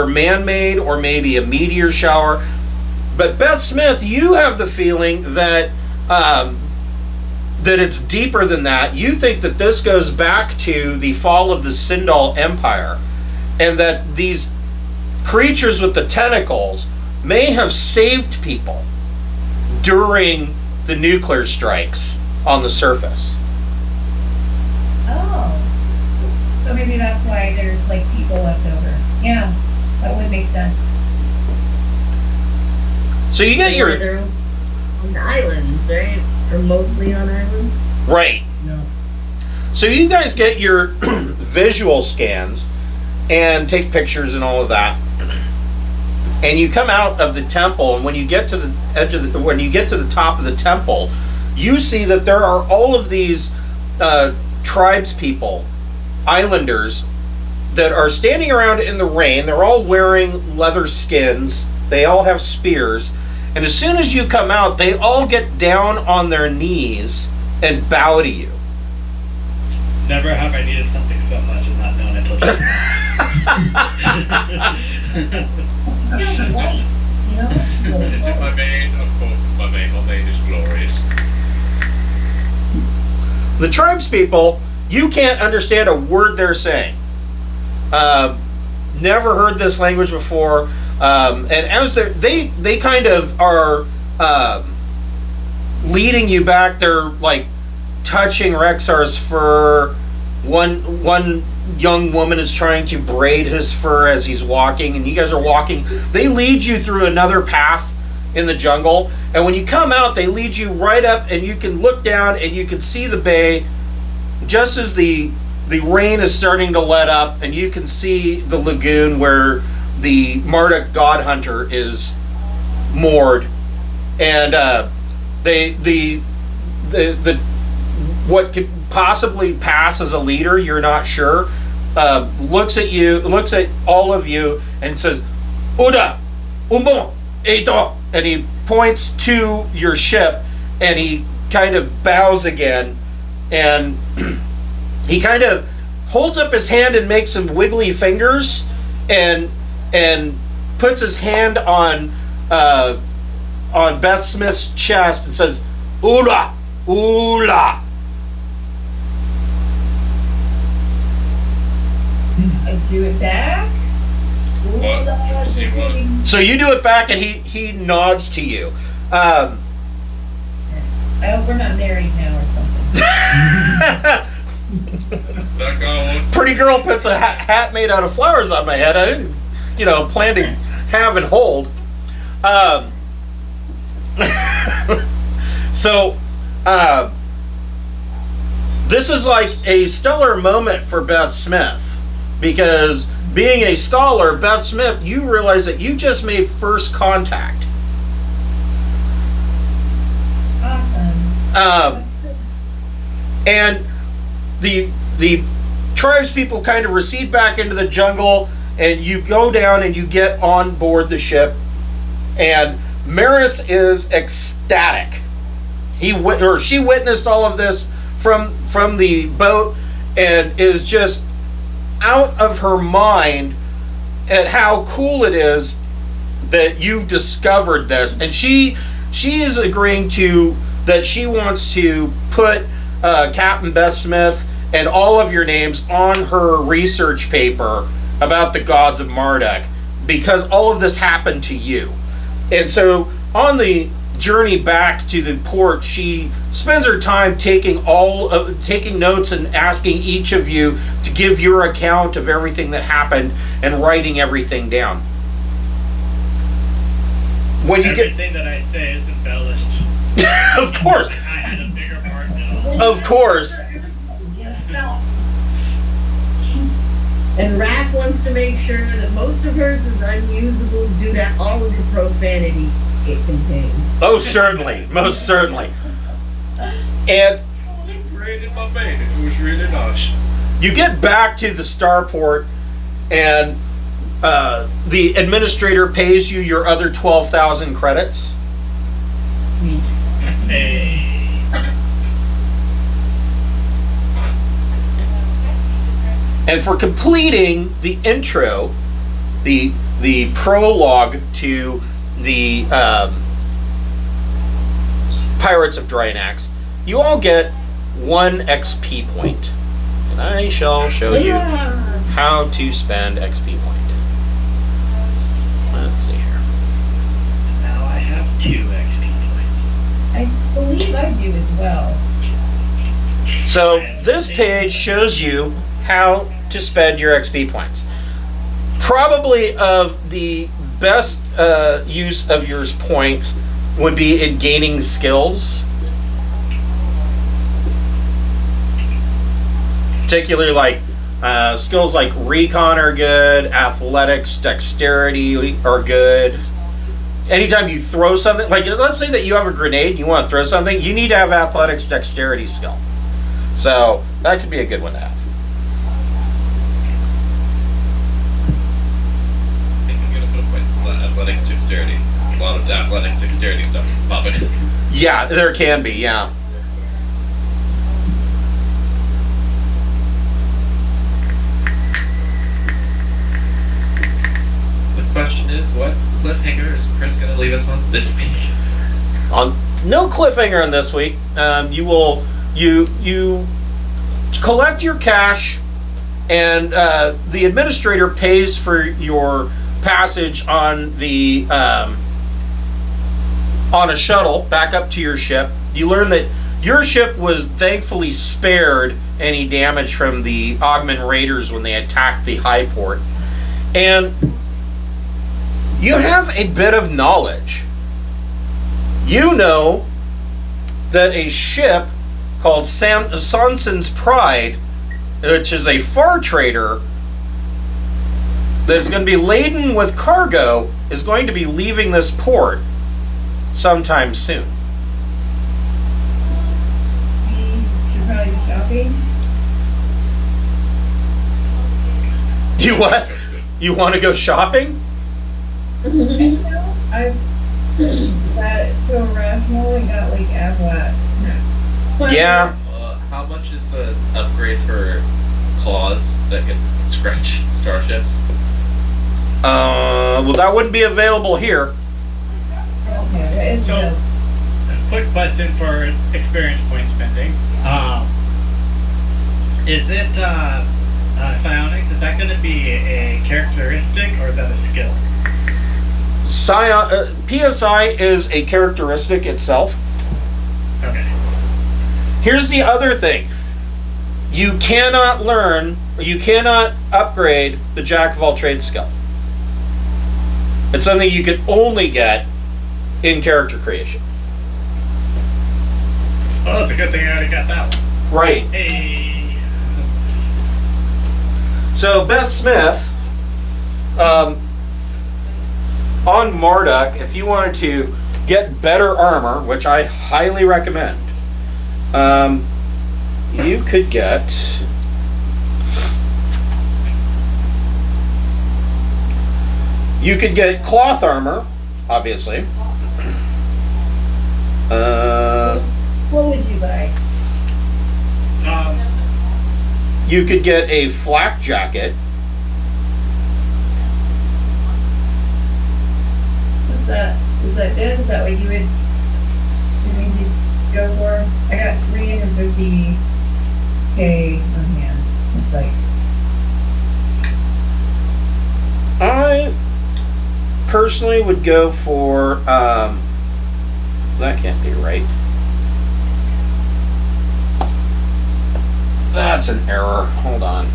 man-made or maybe a meteor shower. But Beth Smith, you have the feeling that that it's deeper than that. You think that this goes back to the fall of the Sindal Empire, and that these creatures with the tentacles may have saved people during the nuclear strikes on the surface. Oh. So maybe that's why there's like people left over. Yeah, that would make sense. So you get your... They're on islands, right? Or mostly on islands? Right. No. So you guys get your visual scans and take pictures and all of that. And you come out of the temple, and when you get to the edge of the, when you get to the top of the temple, you see that there are all of these tribes people, islanders, that are standing around in the rain. They're all wearing leather skins. They all have spears. And as soon as you come out, they all get down on their knees and bow to you. Never have I needed something so much and not known until just Is it my main? Of course it's my main. My main is glorious. The tribes people, you can't understand a word they're saying. Never heard this language before. And as they kind of are leading you back. They're like touching Rexar's fur. One young woman is trying to braid his fur as he's walking, and you guys are walking. They lead you through another path in the jungle, and when you come out, they lead you right up, and you can look down and you can see the bay just as the rain is starting to let up, and you can see the lagoon where the Marduk God Hunter is moored. And the the what could possibly pass as a leader, you're not sure, looks at all of you and says, Uda, Umo, Edo, and he points to your ship, and he kind of bows again, and he kind of holds up his hand and makes some wiggly fingers, and puts his hand on Beth Smith's chest and says, Ula, Ula. I do it back. So you do it back, and he nods to you. I hope we're not married now or something. Pretty girl puts a hat made out of flowers on my head. I didn't, plan to have and hold. So, this is like a stellar moment for Beth Smith, because being a scholar, Beth Smith, you realize that you just made first contact. Awesome. And the tribes people kind of recede back into the jungle, and you go down and you get on board the ship, and Maris is ecstatic. She witnessed all of this from the boat and is just out of her mind at how cool it is that you've discovered this, and she is agreeing to that she wants to put Captain Beth Smith and all of your names on her research paper about the gods of Marduk, because all of this happened to you. And so on the journey back to the port, she spends her time taking notes and asking each of you to give your account of everything that happened and writing everything down. When you everything that I say is embellished. Of course. I had a bigger part than Of course. And Raph wants to make sure that most of hers is unusable due to all of the profanity it contains. Oh, certainly. Most certainly. And It was really nice. you get back to the starport, and the administrator pays you your other 12,000 credits. Hey. And for completing the intro, the prologue to the Pirates of Drinax, you all get 1 XP point. And I shall show you how to spend XP point. Let's see here. Now I have 2 XP points. I believe I do as well. So this page shows you how to spend your XP points. Probably of the best use of your points would be in gaining skills. Particularly like skills like recon are good, athletics, dexterity are good. Anytime you throw something, like let's say that you have a grenade and you want to throw something, you need to have athletics, dexterity skill. So that could be a good one to have. Athletics dexterity. A lot of athletics dexterity stuff. Love it. Yeah, there can be, yeah. The question is, what cliffhanger is Chris going to leave us on this week? On no cliffhanger on this week. You collect your cash, and the administrator pays for your passage on the on a shuttle back up to your ship. You learn that your ship was thankfully spared any damage from the Augman raiders when they attacked the high port, and you have a bit of knowledge. You know that a ship called Sonson's Pride, which is a far trader that's going to be laden with cargo, is going to be leaving this port sometime soon. shopping? You what? You want to go shopping? No, I've got so rational and got like Avlat. Yeah. How much is the upgrade for claws that can scratch starships? Well, that wouldn't be available here. Okay, what is So, the a quick question for experience point spending. Is it psionics? Is that going to be a characteristic or is that a skill? PSI is a characteristic itself. Okay. Here's the other thing. You cannot upgrade the Jack of all trades skill. It's something you can only get in character creation. Well, it's a good thing I already got that one. Right. Hey. So Beth Smith, on Marduk, if you wanted to get better armor, which I highly recommend, you could get cloth armor, obviously. what would you buy? You could get a flak jacket. What's that? Is that good? Is that what you would go for? I got 350k on hand. It's like I personally would go for that can't be right. That's an error. Hold on.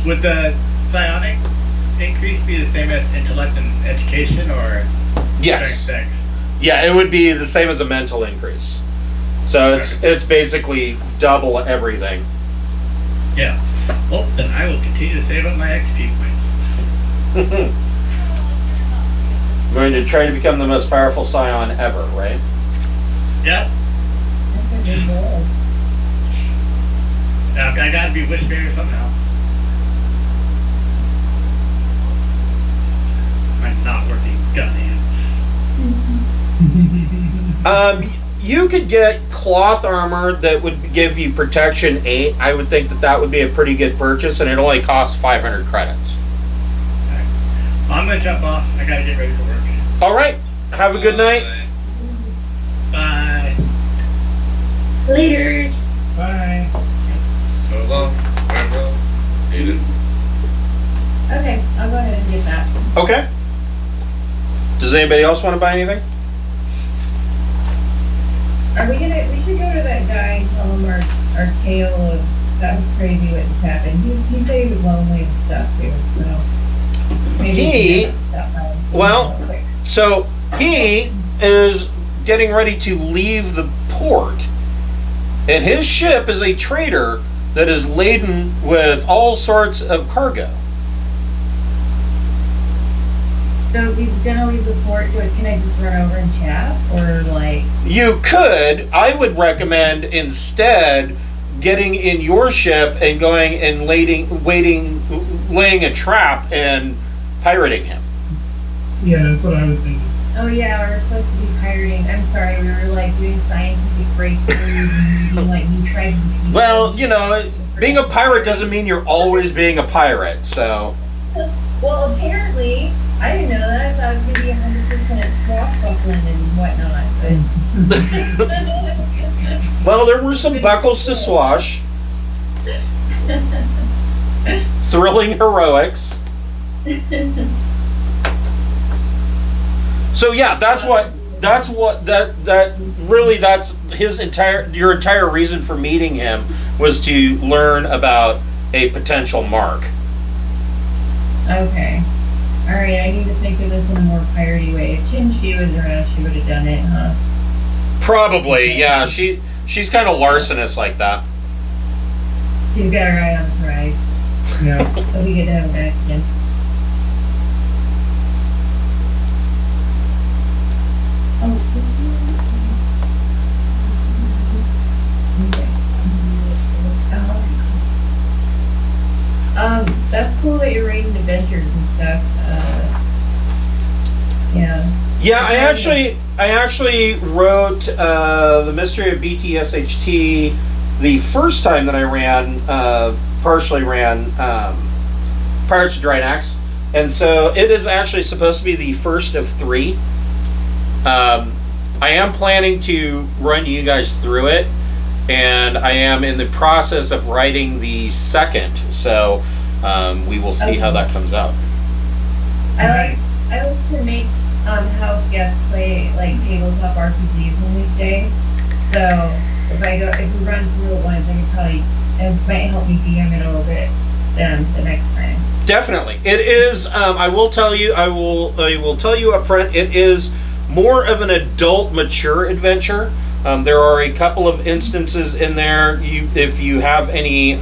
Would the psionic increase be the same as intellect and education, or Yes. strength dex? Yeah, it would be the same as a mental increase. So it's basically double everything. Yeah. Well, then I will continue to save up my XP points. I'm going to try to become the most powerful scion ever, right? Yep. that's a good goal. I gotta be Wishbearer somehow. My not working gun hand. You could get cloth armor that would give you protection 8. I would think that would be a pretty good purchase, and it only costs 500 credits. Alright. I'm gonna jump off. I gotta get ready for work. All right. Have a good night. Bye. Later. Bye. So long. Farewell. Edith. Okay, I'll go ahead and get that. Okay. Does anybody else want to buy anything? Are we should go to that guy and tell him our tale of that was crazy what just happened. He said he was lonely and stuff too, so maybe we can stop by and see him real quick. So he is getting ready to leave the port, and his ship is a trader that is laden with all sorts of cargo. So if he's gonna leave the port, can I just run over and chat, or like? You could. I would recommend instead getting in your ship and going and laying a trap and pirating him. Yeah, that's what I was thinking. Oh yeah, we're supposed to be pirating. I'm sorry, we were like doing scientific breakthroughs and doing like new tribes and people. Well, you know, being a pirate doesn't mean you're always being a pirate, so. Well, apparently, I didn't know that. I thought it was going to be 100% swashbuckling and whatnot, but... Well, there were some buckles to swash. Thrilling heroics. So yeah, that's your entire reason for meeting him was to learn about a potential mark. Okay. Alright, I need to think of this in a more piratey way. If She was around, she would have done it, huh? Probably, yeah. She's kind of larcenous like that. She's got her eye on the prize. Yeah. So we get to have her back again. Oh, cool that you're writing adventures and stuff. Yeah. Yeah, I actually wrote the Mystery of BTSHT the first time that I ran, partially ran Pirates of Drinax, and so it is actually supposed to be the first of 3. I am planning to run you guys through it, and I am in the process of writing the second, so we will see how that comes out. I like to make house guests play like tabletop RPGs when we stay. So if we run through it once, I could probably, it might help me DM it a little bit the next time. Definitely, it is. I will tell you. I will tell you up front. It is more of an adult, mature adventure. There are a couple of instances in there. If you have any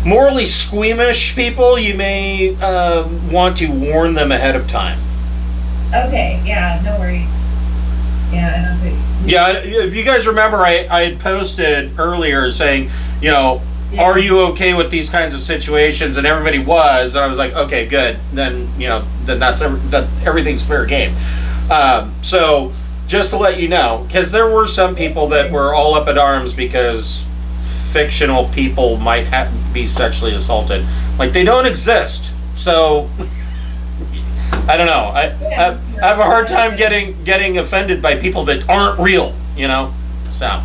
morally squeamish people, you may want to warn them ahead of time. Okay, yeah, no worries. Yeah, I don't think... Yeah, if you guys remember, I had posted earlier saying, you know, are you okay with these kinds of situations? And everybody was, and I was like, okay, good. Then, you know, then that everything's fair game. So, just to let you know, because there were some people that were all up at arms because fictional people might be sexually assaulted. Like, they don't exist. So, I don't know. I have a hard time getting offended by people that aren't real, you know? So.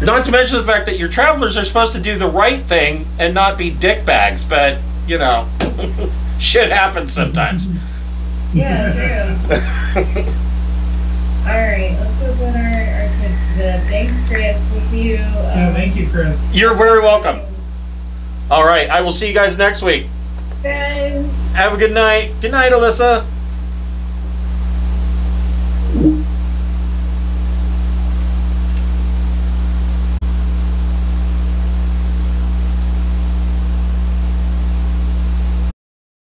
Not to mention the fact that your travelers are supposed to do the right thing and not be dickbags, but, you know, shit happens sometimes. Yeah, true. Alright, let's open our kids to the... Thanks, Chris. We'll see you. Thank you, Chris. You're very welcome. Alright, I will see you guys next week. Guys. Have a good night. Good night, Alyssa.